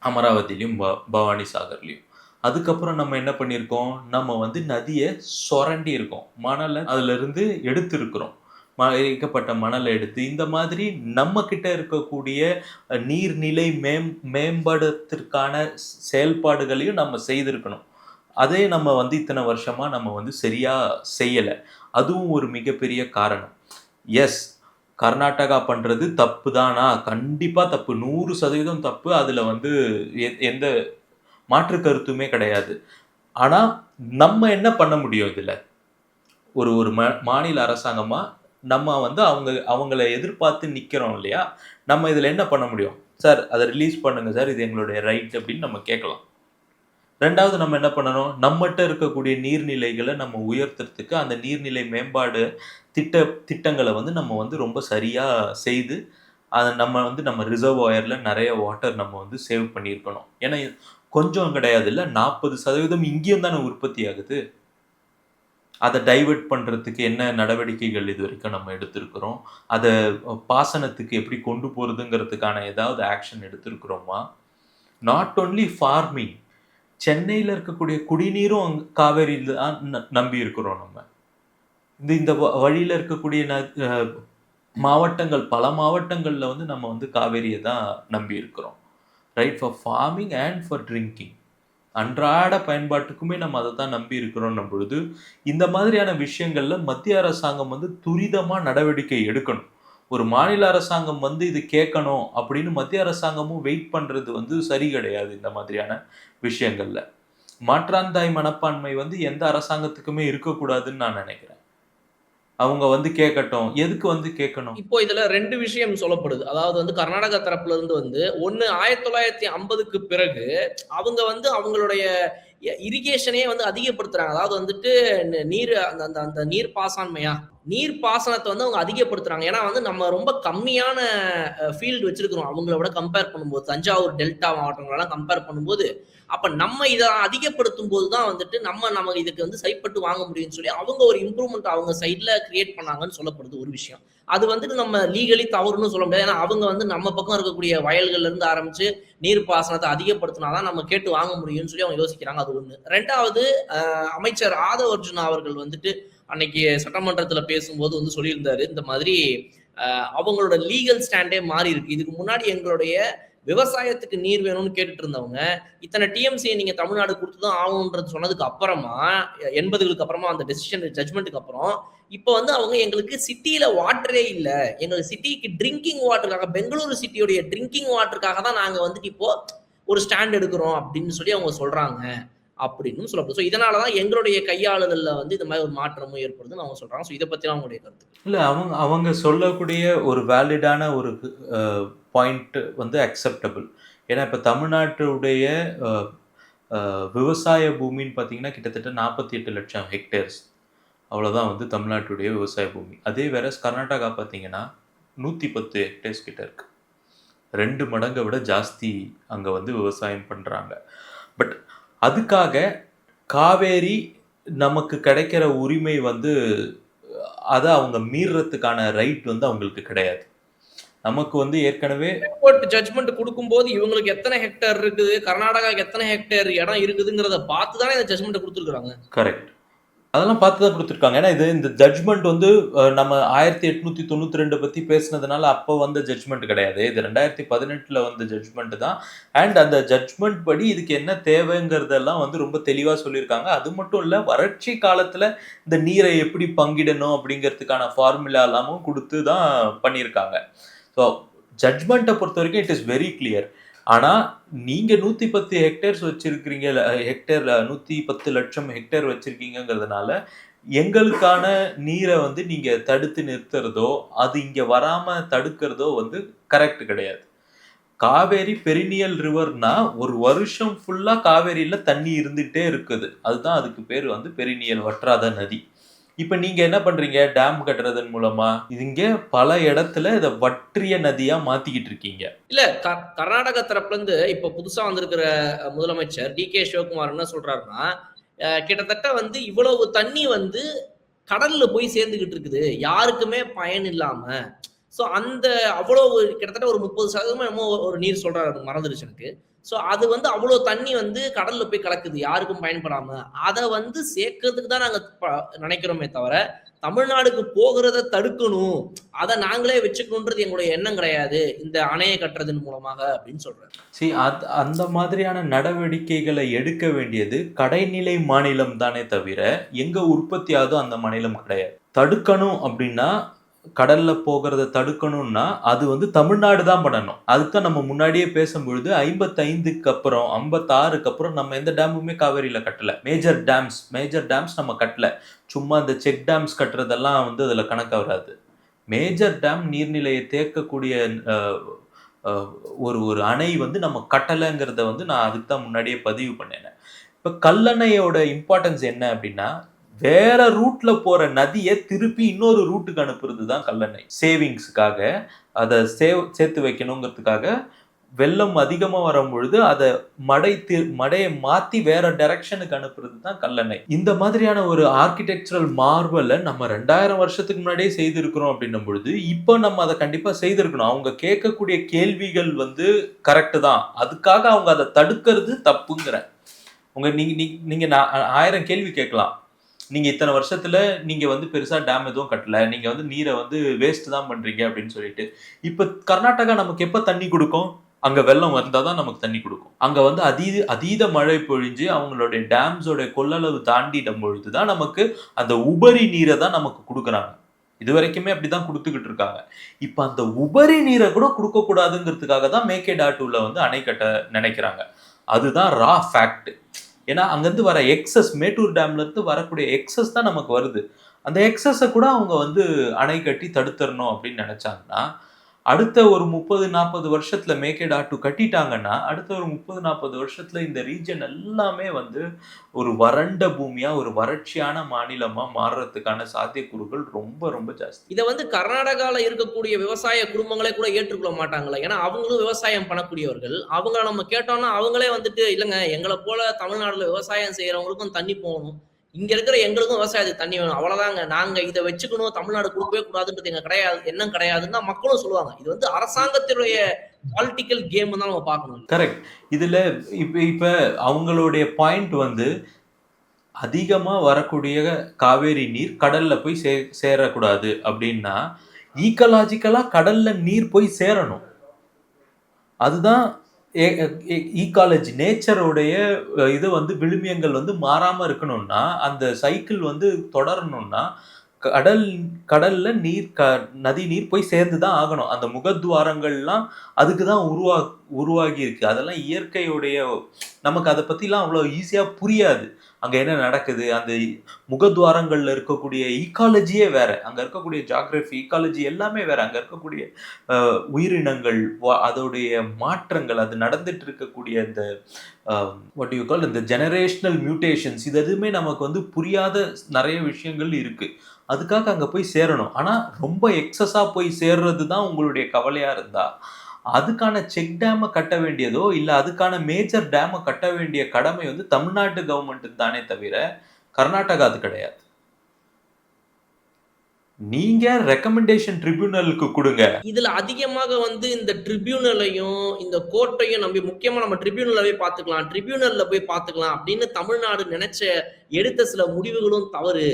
அமராவதிலையும் பவானி சாகர்லையும். அதுக்கப்புறம் நம்ம என்ன பண்ணியிருக்கோம், நம்ம வந்து நதியை சுரண்டி இருக்கோம், மணலை அதிலிருந்து எடுத்திருக்கிறோம், இயக்கப்பட்ட மணலை எடுத்து. இந்த மாதிரி நம்ம கிட்ட இருக்கக்கூடிய நீர்நிலை மேம்படுத்திற்கான செயல்பாடுகளையும் நம்ம செய்திருக்கணும். அதே நம்ம வந்து இத்தனை வருஷமா நம்ம வந்து சரியா செய்யலை. அதுவும் ஒரு மிகப்பெரிய காரணம். எஸ், கர்நாடகா பண்ணுறது தப்பு தானா? கண்டிப்பாக தப்பு, 100% தப்பு. அதில் வந்து எந்த மாற்று கருத்துமே கிடையாது. ஆனால் நம்ம என்ன பண்ண முடியும் இதில்? ஒரு மாநில அரசாங்கமாக நம்ம வந்து அவங்கள எதிர்பார்த்து நிற்கிறோம் இல்லையா? நம்ம இதில் என்ன பண்ண முடியும்? சார் அதை ரிலீஸ் பண்ணுங்க சார், இது எங்களுடைய ரைட் அப்படின்னு நம்ம கேட்கலாம். ரெண்டாவது நம்ம என்ன பண்ணணும், நம்மகிட்ட இருக்கக்கூடிய நீர்நிலைகளை நம்ம உயர்த்துறதுக்கு அந்த நீர்நிலை மேம்பாடு திட்டங்களை வந்து நம்ம வந்து ரொம்ப சரியா செய்து அதை நம்ம ரிசர்வாயர்ல நிறைய வாட்டர் நம்ம வந்து சேவ் பண்ணியிருக்கணும். ஏன்னா கொஞ்சம் கிடையாது இல்லை, 40% இங்கேயும் தானே உற்பத்தி ஆகுது. அதை டைவர்ட் பண்ணுறதுக்கு என்ன நடவடிக்கைகள் இது வரைக்கும் நம்ம எடுத்திருக்கிறோம், அதை பாசனத்துக்கு எப்படி கொண்டு போகிறதுங்கிறதுக்கான ஏதாவது ஆக்ஷன் எடுத்திருக்கிறோமா? நாட் ஓன்லி ஃபார்மிங், சென்னையில் இருக்கக்கூடிய குடிநீரும் காவேரியில் தான் நம்பி இருக்கிறோம் நம்ம. இந்த வழியில் இருக்கக்கூடிய மாவட்டங்கள், பல மாவட்டங்களில் வந்து நம்ம வந்து காவேரியை தான் நம்பி இருக்கிறோம். Right, for farming and for drinking, அன்றாட பயன்பாட்டுக்குமே நம்ம அதை தான் நம்பி இருக்கிறோம் பொழுது இந்த மாதிரியான விஷயங்கள்ல மத்திய அரசாங்கம் வந்து துரிதமாக நடவடிக்கை எடுக்கணும். ஒரு மாநில அரசாங்கம் வந்து இது கேட்கணும் அப்படின்னு மத்திய அரசாங்கமும் வெயிட் பண்ணுறது வந்து சரி கிடையாது. இந்த மாதிரியான விஷயங்கள்ல மாற்றாந்தாய் மனப்பான்மை வந்து எந்த அரசாங்கத்துக்குமே இருக்கக்கூடாதுன்னு நான் நினைக்கிறேன். அவங்க வந்து கேட்கட்டும், எதுக்கு வந்து கேட்கணும்? இப்போ இதுல 2 விஷயம் சொல்லப்படுது. அதாவது வந்து கர்நாடகா தரப்புல இருந்து வந்து 1950க்கு பிறகு அவங்க வந்து அவங்களுடைய இரிகேஷனே வந்து அதிகப்படுத்துறாங்க. அதாவது வந்துட்டு நீர் அந்த அந்த அந்த நீர் பாசனமையா நீர் பாசனத்தை வந்து அவங்க அதிகப்படுத்துறாங்க. ஏன்னா வந்து நம்ம ரொம்ப கம்மியான ஃபீல்டு வச்சிருக்கிறோம் அவங்கள விட கம்பேர் பண்ணும்போது. தஞ்சாவூர் டெல்டா மாவட்டங்களெல்லாம் கம்பேர் பண்ணும்போது, அப்ப நம்ம இதை அதிகப்படுத்தும் போது தான் வந்துட்டு நம்ம இதுக்கு வந்து சரிப்பட்டு வாங்க முடியும்னு சொல்லி அவங்க ஒரு இம்ப்ரூவ்மெண்ட் அவங்க சைட்ல கிரியேட் பண்ணாங்கன்னு சொல்லப்படுது ஒரு விஷயம். அது வந்துட்டு நம்ம லீகலி தவறுன்னு சொல்ல முடியாது. ஏன்னா அவங்க வந்து நம்ம பக்கம் இருக்கக்கூடிய வயல்கள்ல இருந்து ஆரம்பிச்சு நீர் பாசனத்தை அதிகப்படுத்தினாதான் நம்ம கேட்டு வாங்க முடியும்னு சொல்லி அவங்க யோசிக்கிறாங்க. அது ஒண்ணு. ரெண்டாவது, அமைச்சர் ஆதவ் அர்ஜுனா அவர்கள் வந்துட்டு அன்னைக்கு சட்டமன்றத்துல பேசும்போது வந்து சொல்லியிருந்தாரு, இந்த மாதிரி அவங்களோட லீகல் ஸ்டாண்டே மாறி இருக்கு. இதுக்கு முன்னாடி எங்களுடைய விவசாயத்துக்கு நீர் வேணும்னு கேட்டுட்டு இருந்தவங்க இத்தனை டிஎம்சியை நீங்க தமிழ்நாடு கொடுத்துதான் ஆகணும்ன்றது சொன்னதுக்கு அப்புறமா 80களுக்கு அப்புறமா அந்த டெசிஷன் ஜட்மெண்ட்டுக்கு அப்புறம் இப்போ வந்து அவங்க எங்களுக்கு சிட்டியில வாட்டரே இல்ல, எங்களுக்கு சிட்டிக்கு ட்ரிங்கிங் வாட்டருக்காக, பெங்களூரு சிட்டியோடைய ட்ரிங்கிங் வாட்டருக்காக தான் நாங்க வந்துட்டு இப்போ ஒரு ஸ்டாண்ட் எடுக்கிறோம் அப்படின்னு சொல்லி அவங்க சொல்றாங்க அப்படின்னு சொல்லப்படுது. ஸோ இதனாலதான் எங்களுடைய கையாளுதல்ல வந்து இந்த மாதிரி ஒரு மாற்றமும் ஏற்படுதுன்னு அவங்க சொல்றாங்க. ஸோ இதை பத்தி அவங்களுடைய கருத்து இல்லை, அவங்க சொல்லக்கூடிய ஒரு வேலிடான ஒரு பாயிண்ட் வந்து அக்செப்டபிள். ஏன்னா இப்போ தமிழ்நாட்டுடைய விவசாய பூமின்னு பார்த்தீங்கன்னா கிட்டத்தட்ட 48 லட்சம் ஹெக்டேர்ஸ், அவ்வளோதான் வந்து தமிழ்நாட்டுடைய விவசாய பூமி. அதே வேற கர்நாடகா பார்த்தீங்கன்னா 110 ஹெக்டேர்ஸ் கிட்ட இருக்கு. 2 மடங்கை விட ஜாஸ்தி அங்கே வந்து விவசாயம் பண்ணுறாங்க. பட் அதுக்காக காவேரி நமக்கு கிடைக்கிற உரிமை வந்து அதை அவங்க மீறதுக்கான ரைட் வந்து அவங்களுக்கு கிடையாது. நமக்கு வந்து ஏற்கனவே ஜட்மெண்ட் கொடுக்கும்போது இவங்களுக்கு எத்தனை ஹெக்டேர் இருக்குது, கர்நாடகாவுக்கு எத்தனை ஹெக்டேர் இடம் இருக்குதுங்கிறத பார்த்து தானே இந்த ஜட்மெண்ட் கொடுத்துருக்காங்க. கரெக்ட், அதெல்லாம் பார்த்து தான் கொடுத்துருக்காங்க. ஏன்னா இந்த ஜட்மெண்ட் வந்து நம்ம 1892 பற்றி பேசினதுனால அப்போ வந்த ஜட்மெண்ட் கிடையாது. இது 2018 வந்த ஜட்மெண்ட் தான். அண்ட் அந்த ஜட்மெண்ட் படி இதுக்கு என்ன தேவைங்கிறதெல்லாம் வந்து ரொம்ப தெளிவாக சொல்லியிருக்காங்க. அது மட்டும் இல்லை, வறட்சி காலத்தில் இந்த நீரை எப்படி பங்கிடணும் அப்படிங்கிறதுக்கான ஃபார்முலா எல்லாமும் கொடுத்து தான் பண்ணியிருக்காங்க. ஸோ ஜட்மெண்ட்டை பொறுத்த வரைக்கும் இட் இஸ் வெரி கிளியர். ஆனால் நீங்கள் 110 ஹெக்டேர்ஸ் வச்சுருக்கிறீங்க, 110 லட்சம் ஹெக்டேர் வச்சுருக்கீங்கிறதுனால எங்களுக்கான நீரை வந்து நீங்கள் தடுத்து நிறுத்துறதோ அது இங்கே வராமல் தடுக்கிறதோ வந்து கரெக்ட் கிடையாது. காவேரி பெரினியல் ரிவர்னா ஒரு வருஷம் ஃபுல்லாக காவேரியில் தண்ணி இருந்துகிட்டே இருக்குது. அதுதான் அதுக்கு பேர் வந்து பெரினியல், வற்றாத நதி. இப்போ நீங்கள் என்ன பண்ணுறீங்க, டேம் கட்டுறதன் மூலமா இங்கே பல இடத்துல இதை வற்றிய நதியாக மாற்றிக்கிட்டு இருக்கீங்க. இல்லை, கர்நாடக தரப்புலேருந்து இப்போ புதுசாக வந்திருக்கிற முதலமைச்சர் DK சிவகுமார் என்ன சொல்கிறாருன்னா, கிட்டத்தட்ட வந்து இவ்வளவு தண்ணி வந்து கடலில் போய் சேர்ந்துக்கிட்டு இருக்குது, யாருக்குமே பயன் இல்லாமல். ஸோ அந்த அவ்வளோ கிட்டத்தட்ட ஒரு 30% என்னமோ ஒரு நீர் சொல்கிறாரு, மறந்துடுச்சு எனக்கு. ஸோ அது வந்து அவ்வளோ தண்ணி வந்து கடலில் போய் கலக்குது, யாருக்கும் பயன்படாமல். அதை வந்து சேர்க்கறதுக்கு தான் நாங்கள் நினைக்கிறோமே தவிர தமிழ்நாடுக்கு போகிறத தடுக்கணும், அதை நாங்களே வச்சுக்கணுன்றது எங்களுடைய எண்ணம் கிடையாது இந்த அணையை கட்டுறதன் மூலமாக அப்படின்னு சொல்றேன். அந்த மாதிரியான நடவடிக்கைகளை எடுக்க வேண்டியது கடைநிலை மாநிலம் தானே தவிர எங்க உற்பத்தி ஆகுதோ அந்த மாநிலம் கிடையாது. தடுக்கணும் அப்படின்னா, கடல்ல போகிறத தடுக்கணும்னா அது வந்து தமிழ்நாடு தான் பண்ணணும். அதுதான் நம்ம முன்னாடியே பேசும்பொழுது 55க்கு அப்புறம் 56க்கு அப்புறம் நம்ம எந்த டேமுமே காவேரியில கட்டல. மேஜர் டேம்ஸ் நம்ம கட்டல. சும்மா இந்த செக் டேம்ஸ் கட்டுறதெல்லாம் வந்து அதுல கணக்க வராது. மேஜர் டேம், நீர்நிலையை தேக்கக்கூடிய ஒரு அணை வந்து நம்ம கட்டலைங்கிறத வந்து நான் அதுக்கு தான் முன்னாடியே பதிவு பண்ணேன். இப்ப கல்லணையோட இம்பார்ட்டன்ஸ் என்ன அப்படின்னா, வேற ரூட்ல போற நதிய திருப்பி இன்னொரு ரூட்டுக்கு அனுப்புறது தான் கல்லணை. சேவிங்ஸ்க்காக, அத சேர்த்து வைக்கணுங்கிறதுக்காக வெள்ளம் அதிகமா வரும்பொழுது அத மடைய மாத்தி வேற டைரக்ஷனுக்கு அனுப்புறது தான் கல்லணை. இந்த மாதிரியான ஒரு ஆர்க்கிடெக்சரல் மார்வல நம்ம 2000 வருஷத்துக்கு முன்னாடியே செய்திருக்கிறோம் அப்படின்னும் பொழுது, இப்ப நம்ம அத கண்டிப்பா செய்திருக்கணும். அவங்க கேட்கக்கூடிய கேள்விகள் வந்து கரெக்ட் தான். அதுக்காக அவங்க அத தடுக்கிறது தப்புங்கிறேன். நீங்க 1000 கேள்வி கேட்கலாம். நீங்க இத்தனை வருஷத்துல நீங்க வந்து பெருசா டேம் எதுவும் கட்டல. நீங்க வந்து நீரை வந்து வேஸ்ட் தான் பண்றீங்க அப்படின்னு சொல்லிட்டு. இப்ப கர்நாடகா நமக்கு எப்ப தண்ணி குடுக்கும்? அங்க வெள்ளம் வந்தா தான் நமக்கு தண்ணி குடுக்கும். அங்க வந்து அதீத மழை பொழிஞ்சு அவங்களுடைய டேம்ஸோட கொள்ளளவு தாண்டிடும் பொழுது தான் நமக்கு அந்த உபரி நீரை தான் நமக்கு குடுக்குறாங்க. இதுவரைக்குமே அப்படிதான் குடுத்துக்கிட்டு இருக்காங்க. இப்ப அந்த உபரி நீரை கூட குடுக்க கூடாதுங்கிறதுக்காக தான் மேகேடாட்டுல வந்து அணை கட்ட நினைக்கிறாங்க. அதுதான் ரா ஃபேக்ட். ஏன்னா அங்கிருந்து வர எக்ஸஸ், மேட்டூர் டேம்ல இருந்து வரக்கூடிய எக்ஸஸ் தான் நமக்கு வருது. அந்த எக்ஸஸை கூட அவங்க வந்து அணை கட்டி தடுத்துடணும் அப்படின்னு நினைச்சாங்கன்னா, அடுத்த ஒரு 30-40 வருஷத்துல மேகேடாட்டு கட்டிட்டாங்கன்னா, அடுத்த ஒரு 30-40 வருஷத்துல இந்த ரீஜன் எல்லாமே வந்து ஒரு வறண்ட பூமியா, ஒரு வறட்சியான மாநிலமா மாறுறதுக்கான சாத்தியக்கூறுகள் ரொம்ப ரொம்ப ஜாஸ்தி. இதை வந்து கர்நாடகாவில் இருக்கக்கூடிய விவசாய குடும்பங்களே கூட ஏற்றுக்கொள்ள மாட்டாங்களா? ஏன்னா அவங்களும் விவசாயம் பண்ணக்கூடியவர்கள். அவங்கள நம்ம கேட்டோம்னா அவங்களே வந்துட்டு இல்லைங்க, எங்களை போல தமிழ்நாடுல விவசாயம் செய்யறவங்களுக்கும் தண்ணி போகணும், இங்க இருக்கிற எங்களுக்கும் விவசாயத்துக்கு தண்ணி வேணும், அவ்வளவுதாங்க, நாங்க இதை வச்சுக்கணும், தமிழ்நாடு கொடுக்கவே கூடாதுன்றது எங்க கிடையாது, என்ன கிடையாதுன்னு மக்களும் சொல்லுவாங்க. இது வந்து அரசாங்கத்தினுடைய பாலிட்டிக்கல் கேம் தான் நம்ம பார்க்கணும். கரெக்ட். இதுல இப்ப அவங்களுடைய பாயிண்ட் வந்து அதிகமா வரக்கூடிய காவேரி நீர் கடல்ல போய் சேரக்கூடாது அப்படின்னா, ஈக்கலாஜிக்கலா கடல்ல நீர் போய் சேரணும். அதுதான் ஈக்காலஜி, நேச்சருடைய இது வந்து விழுமியங்கள் வந்து மாறாம இருக்கணும்னா, அந்த சைக்கிள் வந்து தொடரணும்னா, கடல்ல நதி நீர் போய் சேர்ந்து தான் ஆகணும். அந்த முகத்வாரங்கள்லாம் அதுக்கு தான் உருவாகி இருக்கு. அதெல்லாம் இயற்கையுடைய, நமக்கு அதை பத்திலாம் அவ்வளவு ஈஸியா புரியாது. அங்க என்ன நடக்குது, அந்த முகத்வாரங்கள்ல இருக்கக்கூடிய ஈக்காலஜியே வேற, அங்க இருக்கக்கூடிய ஜியோகிராஃபி, ஈக்காலஜி எல்லாமே வேற. அங்க இருக்கக்கூடிய உயிரினங்கள், அதோடைய மாற்றங்கள், அது நடந்துட்டு இருக்கக்கூடிய இந்த வாட் யூ கால் இந்த ஜெனரேஷனல் மியூட்டேஷன்ஸ், இது எதுவுமே நமக்கு வந்து புரியாத நிறைய விஷயங்கள் இருக்கு. அதுக்காக அங்க போய் சேரணும். ஆனா ரொம்ப எக்ஸஸா போய் சேர்றது தான் உங்களுடைய கவலையா இருந்தா, அதுக்கான செக் டேமை கட்ட வேண்டியதோ இல்ல அதுக்கான மேஜர் டேமை கட்ட வேண்டிய கடமை வந்து தமிழ்நாட்டு கவர்மெண்ட் தானே தவிர கர்நாடகா அது கிடையாது. நீங்க ரெக்கமெண்டேஷன் ட்ரிபியூனலுக்கு கொடுங்க. இதுல அதிகமாக வந்து இந்த ட்ரிபியூனலையும் இந்த கோர்ட்டையும் நம்பி, முக்கியமா நம்ம ட்ரிபியூனலவே பார்த்துக்கலாம், ட்ரிபியூனல்ல போய் பார்த்துக்கலாம் அப்படின்னு தமிழ்நாடு நினைச்ச எடுத்த சில முடிவுகளும் தவறு.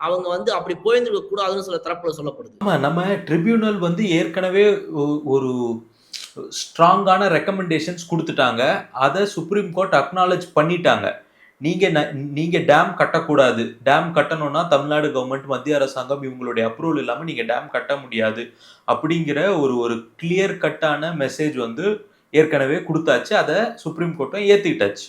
அவங்க வந்து அப்படி போயிருந்துக்க கூடாதுன்னு சில தரப்புல சொல்லப்படுது. ஆமா, நம்ம ட்ரிபியூனல் வந்து ஏற்கனவே ஒரு ஸ்ட்ராங்கான ரெக்கமெண்டேஷன்ஸ் கொடுத்துட்டாங்க. அதை சுப்ரீம் கோர்ட் அக்னாலேஜ் பண்ணிட்டாங்க. நீங்க டேம் கட்டக்கூடாது, டேம் கட்டணும்னா தமிழ்நாடு கவர்மெண்ட், மத்திய அரசாங்கம் இவங்களுடைய அப்ரூவல் இல்லாம நீங்க டேம் கட்ட முடியாது அப்படிங்கிற ஒரு கிளியர் கட்டான மெசேஜ் வந்து ஏற்கனவே கொடுத்தாச்சு. அதை சுப்ரீம் கோர்ட்டும் ஏத்துக்கிட்டாச்சு.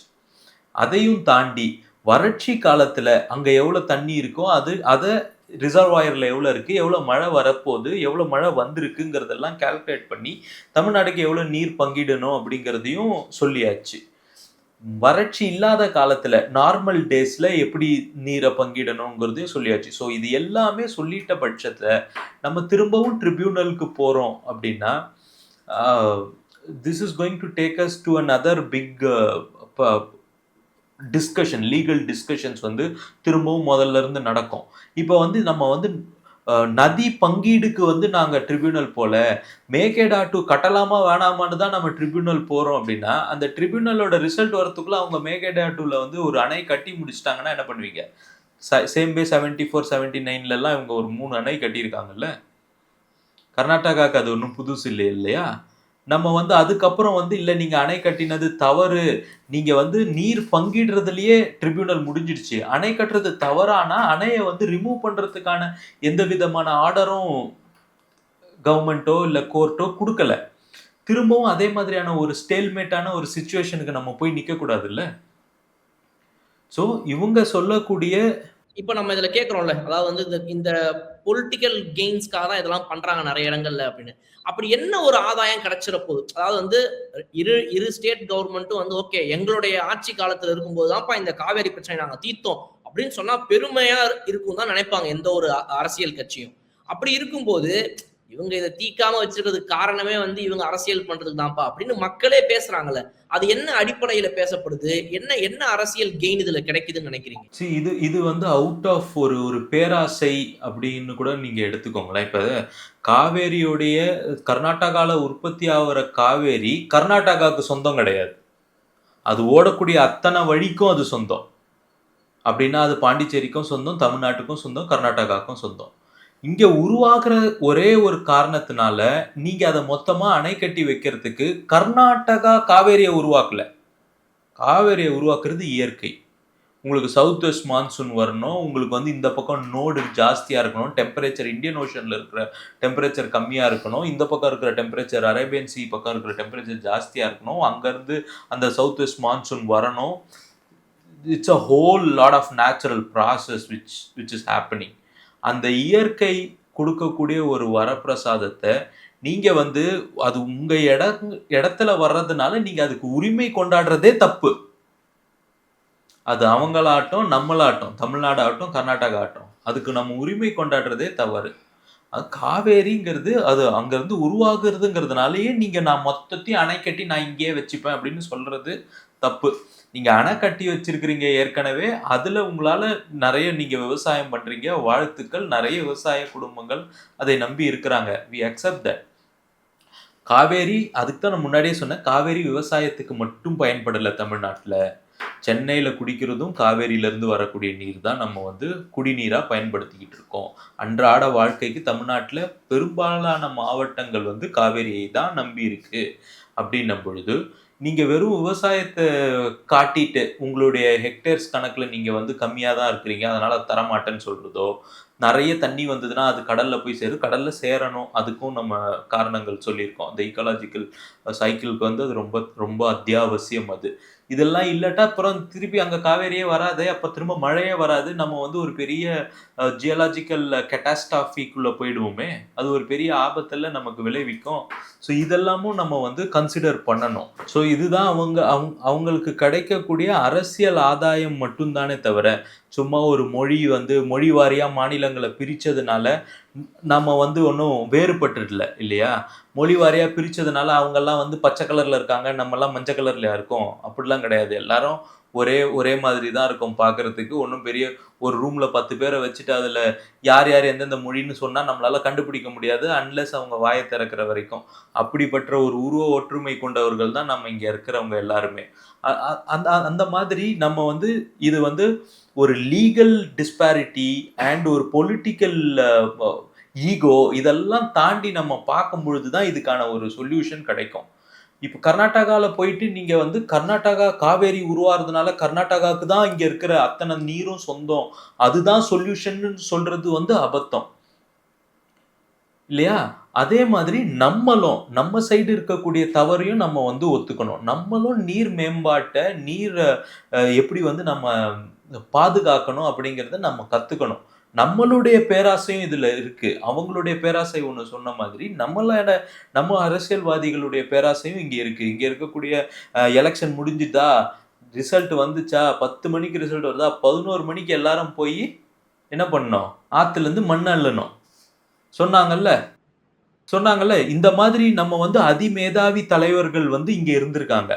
அதையும் தாண்டி வறட்சி காலத்துல அங்க எவ்வளவு தண்ணி இருக்கோ அதை ரிசர்வாயர்ல எவ்வளவு இருக்கு, எவ்வளவு மழை வரப்போகுது, எவ்வளவு மழை வந்திருக்குங்கிறதெல்லாம் கால்குலேட் பண்ணி தமிழ்நாடுக்கு எவ்வளவு நீர் பங்கிடணும் அப்படிங்கிறதையும் சொல்லியாச்சு. வறட்சி இல்லாத காலத்துல நார்மல் டேஸ்ல எப்படி நீரை பங்கிடணுங்கிறதையும் சொல்லியாச்சு. ஸோ இது எல்லாமே சொல்லிட்ட பட்சத்துல நம்ம திரும்பவும் ட்ரிபியூனலுக்கு போறோம் அப்படின்னா, this is going to take us to another big discussion, legal discussions வந்து திரும்பவும் முதல்ல இருந்து நடக்கும். இப்போ வந்து நம்ம வந்து நதி பங்கீடுக்கு வந்து நாங்க ட்ரிபியூனல் போல, மேகேடாட்டு கட்டலாமா வேணாமான்னு தான் நம்ம ட்ரிபியூனல் போறோம் அப்படின்னா, அந்த ட்ரிபியூனலோட ரிசல்ட் வரத்துக்குள்ள அவங்க மேகேடாட்டுல வந்து ஒரு அணை கட்டி முடிச்சிட்டாங்கன்னா என்ன பண்ணுவீங்க? சேம் வே 74, 79 எல்லாம் இவங்க ஒரு 3 அணை கட்டியிருக்காங்கல்ல. கர்நாடகாவுக்கு அது ஒன்றும் புதுசு இல்லை இல்லையா? நம்ம வந்து அதுக்கப்புறம் வந்து இல்ல நீங்க அணை கட்டினது தவறு, நீங்க வந்து நீர் பங்கிடுறதுலயே ட்ரிபியூனல் முடிஞ்சிடுச்சு, அணை கட்டுறது தவறானா அணையை வந்து ரிமூவ் பண்றதுக்கான எந்த விதமான ஆர்டரும் கவர்மெண்ட்டோ இல்ல கோர்ட்டோ கொடுக்கல. திரும்பவும் அதே மாதிரியான ஒரு ஸ்டேல்மேட்டான ஒரு சிச்சுவேஷனுக்கு நம்ம போய் நிக்க கூடாதுல்ல. ஸோ இவங்க சொல்லக்கூடிய இப்ப நம்ம இதுல கேட்கிறோம்ல, அதாவது வந்து இந்த பொலிட்டிக்கல் கெயின்ஸ்க்காக தான் இதெல்லாம் பண்றாங்க நெறைய இடங்கள்ல அப்படின்னு. அப்படி என்ன ஒரு ஆதாயம் கிடைச்சிற போகுது? அதாவது வந்து இரு ஸ்டேட் கவர்ன்மென்ட்டும் வந்து ஓகே எங்களுடைய ஆட்சி காலத்துல இருக்கும்போது தான்ப்பா இந்த காவேரி பிரச்சனைய நாங்க தீர்த்தோம் அப்படின்னு சொன்னா பெருமையா இருக்கும்னு தான் நினைப்பாங்க எந்த ஒரு அரசியல் கட்சியும். அப்படி இருக்கும்போது இவங்க இத தீர்க்காம வச்சிருக்கிறதுக்கு காரணமே வந்து இவங்க அரசியல் பண்றதுக்கு தான்ப்பா அப்படின்னு மக்களே பேசுறாங்கல்ல. அது என்ன அடிப்படையில பேசப்படுது? என்ன என்ன அரசியல் கெயின் இதுல கிடைக்குதுன்னு நினைக்கிறீங்க? இது இது வந்து அவுட் ஆஃப் ஒரு ஒரு பேராசை அப்படின்னு கூட நீங்க எடுத்துக்கோங்களேன். இப்ப காவேரியுடைய கர்நாடகால உற்பத்தி ஆகுற காவேரி கர்நாடகாவுக்கு சொந்தம் கிடையாது. அது ஓடக்கூடிய அத்தனை வழிக்கும் அது சொந்தம். அப்படின்னா அது பாண்டிச்சேரிக்கும் சொந்தம், தமிழ்நாட்டுக்கும் சொந்தம், கர்நாடகாவுக்கும் சொந்தம். இங்க உருவாகுற ஒரே ஒரு காரணத்தினால நீங்க அதை மொத்தமா அணை கட்டி வைக்கிறதுக்கு கர்நாடகா காவேரியை உருவாக்கல. காவேரியை உருவாக்குறது இயற்கை. உங்களுக்கு சவுத் வெஸ்ட் மான்சூன் வரணும், உங்களுக்கு வந்து இந்த பக்கம் நோடு ஜாஸ்தியா இருக்கணும், டெம்பரேச்சர் இந்தியன் ஓஷன்ல இருக்கிற டெம்பரேச்சர் கம்மியா இருக்கணும், இந்த பக்கம் இருக்கிற டெம்பரேச்சர் அரேபியன் சி பக்கம் இருக்கிற டெம்பரேச்சர் ஜாஸ்தியா இருக்கணும், அங்கிருந்து அந்த சவுத் வெஸ்ட் மான்சூன் வரணும். It's a whole lot of natural process which is happening. அந்த இயற்கை கொடுக்கக்கூடிய ஒரு வரப்பிரசாதத்தை நீங்க வந்து அது உங்க இடத்துல வர்றதுனால நீங்க அதுக்கு உரிமை கொண்டாடுறதே தப்பு. அது அவங்களாட்டும் நம்மளாட்டும், தமிழ்நாடு ஆகட்டும், கர்நாடகா ஆகட்டும், அதுக்கு நம்ம உரிமை கொண்டாடுறதே தவறு. அது காவேரிங்கிறது அது அங்கிருந்து உருவாகுறதுங்கிறதுனாலயே நீங்க நான் மொத்தத்தையும் அணை கட்டி நான் இங்கேயே வச்சுப்பேன் அப்படின்னு சொல்றது தப்பு. நீங்க அணை கட்டி வச்சிருக்கிறீங்க ஏற்கனவே, அதுல உங்களால நிறைய நீங்க விவசாயம் பண்றீங்க, வாழ்த்துக்கள். நிறைய விவசாய குடும்பங்கள் அதை நம்பி இருக்கிறாங்க. We accept that. காவேரி அதுக்கு தான் நான் முன்னாடியே சொன்னேன், காவேரி விவசாயத்துக்கு மட்டும் பயன்படல தமிழ்நாட்டுல. சென்னையில குடிக்கிறதும் காவேரியிலிருந்து வரக்கூடிய நீர் தான் நம்ம வந்து குடிநீரா பயன்படுத்திக்கிட்டு இருக்கோம். அன்றாட வாழ்க்கைக்கு தமிழ்நாட்டுல பெரும்பாலான மாவட்டங்கள் வந்து காவேரியை தான் நம்பி இருக்கு. அப்படின்னும் பொழுது நீங்க வெறும் விவசாயத்தை காட்டிட்டு உங்களுடைய ஹெக்டேர்ஸ் கணக்குல நீங்க வந்து கம்மியா தான் இருக்கிறீங்க, அதனால தரமாட்டேன்னு சொல்றதோ, நிறைய தண்ணி வந்ததுன்னா அது கடல்ல போய் சேரும், கடல்ல சேரணும், அதுக்கும் நம்ம காரணங்கள் சொல்லியிருக்கோம். அந்த ஈக்காலஜிக்கல் சைக்கிளுக்கு வந்து அது ரொம்ப ரொம்ப அத்தியாவசியம். அது இதெல்லாம் இல்லட்டா அப்புறம் திருப்பி அங்க காவேரியே வராது, அப்ப திரும்ப மழையே வராது, நம்ம வந்து ஒரு பெரிய ஜியாலஜிக்கல் கெட்டாஸ்ட்ராஃபிக்குள்ள போயிடுவோமே, அது ஒரு பெரிய ஆபத்துல நமக்கு விளைவிக்கும். ஸோ இதெல்லாமும் நம்ம வந்து கன்சிடர் பண்ணணும். ஸோ இதுதான் அவங்களுக்கு கிடைக்கக்கூடிய அரசியல் ஆதாயம் மட்டும்தானே தவிர, சும்மா ஒரு மொழி வாரியா மாநிலங்களை பிரிச்சதுனால நம்ம வந்து ஒன்றும் வேறுபட்டுடல இல்லையா? மொழி வாரியா பிரிச்சதுனால அவங்கெல்லாம் வந்து பச்சை கலர்ல இருக்காங்க, நம்மெல்லாம் மஞ்சள் கலர்ல இருக்கோம் அப்படிலாம் கிடையாது. எல்லாரும் ஒரே மாதிரி தான் இருக்கும் பார்க்கறதுக்கு. ஒன்றும் பெரிய ஒரு ரூம்ல 10 பேரை வச்சுட்டு அதுல யார் யார் எந்தெந்த மொழின்னு சொன்னா நம்மளால கண்டுபிடிக்க முடியாது, அன்லெஸ் அவங்க வாயை திறக்கிற வரைக்கும். அப்படிப்பட்ட ஒரு உருவ ஒற்றுமை கொண்டவர்கள் தான் நம்ம இங்க இருக்கிறவங்க எல்லாருமே. அந்த அந்த மாதிரி நம்ம வந்து இது வந்து ஒரு லீகல் டிஸ்பாரிட்டி அண்ட் ஒரு பொலிட்டிக்கல் ஈகோ இதெல்லாம் தாண்டி நம்ம பார்க்கும் பொழுது தான் இதுக்கான ஒரு சொல்யூஷன் கிடைக்கும். இப்போ கர்நாடகாவில் போயிட்டு நீங்க வந்து கர்நாடகா காவேரி உருவாகிறதுனால கர்நாடகாவுக்கு தான் இங்க இருக்கிற அத்தனை நீரும் சொந்தம், அதுதான் சொல்யூஷன் சொல்றது வந்து அபத்தம் இல்லையா? அதே மாதிரி நம்ம சைடு இருக்கக்கூடிய தவறையும் நம்ம வந்து ஒத்துக்கணும். நம்மளும் நீர் மேம்பாட்டை எப்படி வந்து நம்ம பாதுகாக்கணும் அப்படிங்கிறத நம்ம கத்துக்கணும். நம்மளுடைய பேராசையும் இதுல இருக்கு. அவங்களுடைய பேராசை ஒண்ணு சொன்ன மாதிரி நம்ம அரசியல்வாதிகளுடைய பேராசையும் இங்க இருக்கு. இங்க இருக்கக்கூடிய எலெக்ஷன் முடிஞ்சுதா, ரிசல்ட் வந்துச்சா, 10 மணிக்கு ரிசல்ட் வருதா, 11 மணிக்கு எல்லாரும் போய் என்ன பண்ணணும், ஆத்துல இருந்து மண் அள்ளணும் சொன்னாங்கல்ல. இந்த மாதிரி நம்ம வந்து அதிமேதாவி தலைவர்கள் வந்து இங்க இருந்திருக்காங்க.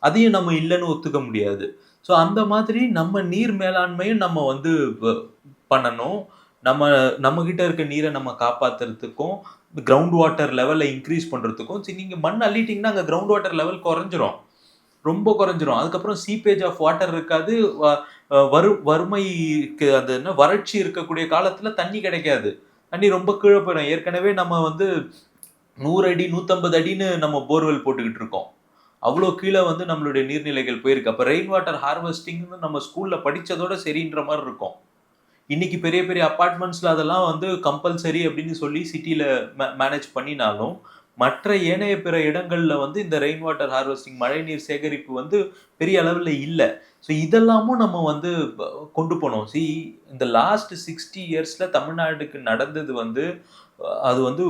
அதையும் நம்ம இல்லைன்னு ஒத்துக்க முடியாது. ஸோ அந்த மாதிரி நம்ம நீர் மேலாண்மையும் நம்ம வந்து பண்ணணும். நம்ம கிட்ட இருக்க நீரை நம்ம காப்பாத்துறதுக்கும் கிரவுண்ட் வாட்டர் லெவலை இன்க்ரீஸ் பண்றதுக்கும், நீங்க மண் அள்ளிட்டீங்கன்னா அங்க கிரவுண்ட் வாட்டர் லெவல் ரொம்ப குறைஞ்சிரும். அதுக்கப்புறம் சீப்பேஜ் ஆஃப் வாட்டர் இருக்காது. வறுமைக்கு அது என்ன வறட்சி இருக்கக்கூடிய காலத்துல தண்ணி கிடைக்காது, தண்ணி ரொம்ப கீழே போயிடும். ஏற்கனவே நம்ம வந்து 100 அடி 150 அடின்னு நம்ம போர்வெல் போட்டுக்கிட்டு இருக்கோம். அவ்வளோ கீழே வந்து நம்மளுடைய நீர்நிலைகள் போயிருக்கு. அப்போ ரெயின் வாட்டர் ஹார்வெஸ்டிங்னு நம்ம ஸ்கூல்ல படிச்சதோட சரின்ற மாதிரி இருக்கும். இன்னைக்கு பெரிய பெரிய அப்பார்ட்மெண்ட்ஸ்ல அதெல்லாம் வந்து கம்பல்சரி அப்படின்னு சொல்லி சிட்டியில மேனேஜ் பண்ணினாலும் மற்ற ஏனைய பிற இடங்கள்ல வந்து இந்த ரெயின் வாட்டர் ஹார்வெஸ்டிங் மழைநீர் சேகரிப்பு வந்து பெரிய அளவில் இல்லை. ஸோ இதெல்லாமும் நம்ம வந்து கொண்டு போனோம். இந்த லாஸ்ட் 60 இயர்ஸ்ல தமிழ்நாட்டுக்கு நடந்தது வந்து அது வந்து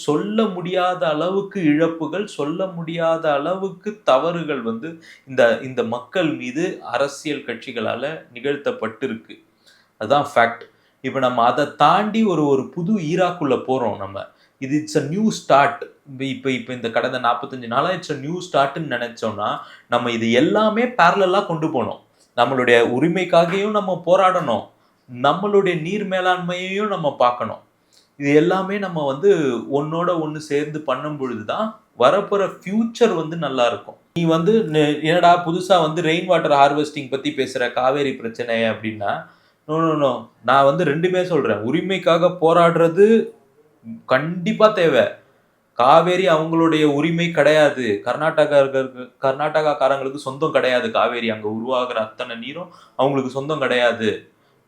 சொல்ல முடியாத அளவுக்கு இழப்புகள், சொல்ல முடியாத அளவுக்கு தவறுகள் வந்து இந்த மக்கள் மீது அரசியல் கட்சிகளால நிகழ்த்தப்பட்டிருக்கு. அதுதான் ஃபேக்ட். இப்ப நம்ம அதை தாண்டி ஒரு புது ஈராக்குள்ள போறோம் நம்ம. இது இட்ஸ் அ நியூ ஸ்டார்ட். இப்ப இந்த கடந்த 45 நாளா இட்ஸ் அ நியூ ஸ்டார்ட்னு நினைச்சோம்னா நம்ம இது எல்லாமே பேரலலா கொண்டு போனோம். நம்மளுடைய உரிமைக்காகவும் நம்ம போராடணும், நம்மளுடைய நீர் மேலாண்மையையும் நம்ம பார்க்கணும். இது எல்லாமே நம்ம வந்து ஒன்னோட ஒன்று சேர்ந்து பண்ணும் பொழுதுதான் வரப்போற ஃபியூச்சர் வந்து நல்லா இருக்கும். நீ வந்து என்னடா புதுசா வந்து ரெயின் வாட்டர் ஹார்வெஸ்டிங் பத்தி பேசுற காவேரி பிரச்சனை அப்படின்னா, நோ, நான் வந்து ரெண்டுமே சொல்றேன். உரிமைக்காக போராடுறது கண்டிப்பா தேவை. காவேரி அவங்களுடைய உரிமை கிடையாது. கர்நாடகாக்காரங்களுக்கு சொந்தம் கிடையாது. காவேரி அங்க உருவாகிற அத்தனை நீரும் அவங்களுக்கு சொந்தம் கிடையாது.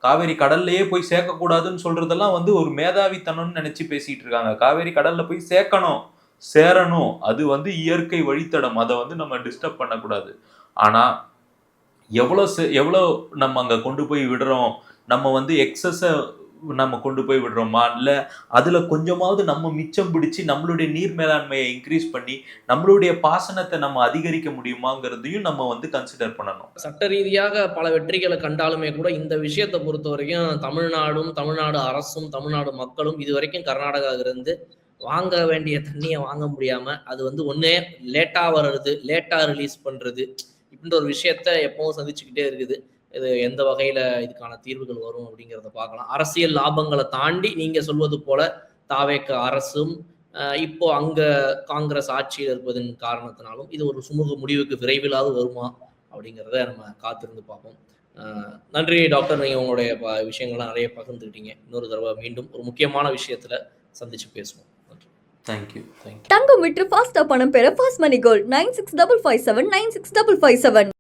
காவேரி கடல்லையே போய் சேர்க்கக்கூடாதுன்னு சொல்றதெல்லாம் வந்து ஒரு மேதாவித்தனம்னு நினைச்சு பேசிட்டு இருக்காங்க. காவேரி கடல்ல போய் சேரணும். அது வந்து இயற்கை வழித்தடம். அதை வந்து நம்ம டிஸ்டர்ப் பண்ணக்கூடாது. ஆனா எவ்வளோ நம்ம அங்க கொண்டு போய் விடுறோம், நம்ம வந்து எக்ஸஸ நம்ம கொண்டு போய் விடுறோமா, இல்ல அதுல கொஞ்சமாவது நம்ம மிச்சம் பிடிச்சு நம்மளுடைய நீர் மேலாண்மையை இன்க்ரீஸ் பண்ணி நம்மளுடைய பாசனத்தை நம்ம அதிகரிக்க முடியுமாங்கிறதையும் நம்ம வந்து கன்சிடர் பண்ணணும். சட்ட ரீதியாக பல வெற்றிகளை கண்டாலுமே கூட இந்த விஷயத்தை பொறுத்த வரைக்கும் தமிழ்நாடு அரசும் தமிழ்நாடு மக்களும் இது வரைக்கும் கர்நாடகாவிலிருந்து வாங்க வேண்டிய தண்ணியை வாங்க முடியாம அது வந்து ஒன்னே லேட்டா வர்றது, லேட்டா ரிலீஸ் பண்றது இப்படின்ற ஒரு விஷயத்த எப்பவும் சந்திச்சுக்கிட்டே இருக்குது. இது எந்த வகையில இதுக்கான தீர்வுகள் வரும் அப்படிங்கிறத பார்க்கலாம். அரசியல் லாபங்களை தாண்டி நீங்க சொல்வது போல தாவேக அரசும் இப்போ அங்க காங்கிரஸ் ஆட்சியில் இருப்பதன் காரணத்தினாலும் இது ஒரு சுமூக முடிவுக்கு விரைவிலாவது வருமா அப்படிங்கிறத நம்ம காத்திருந்து பார்ப்போம். நன்றி டாக்டர், நீங்க உங்களுடைய விஷயங்கள்லாம் நிறைய பகிர்ந்துக்கிட்டீங்க. இன்னொரு தடவை மீண்டும் ஒரு முக்கியமான விஷயத்துல சந்திச்சு பேசுவோம். தேங்க்யூ. தங்கம் விற்று ஃபாஸ்டா பணம் பெற ஃபாஸ்ட் மணி கோல்ட் 9655796557.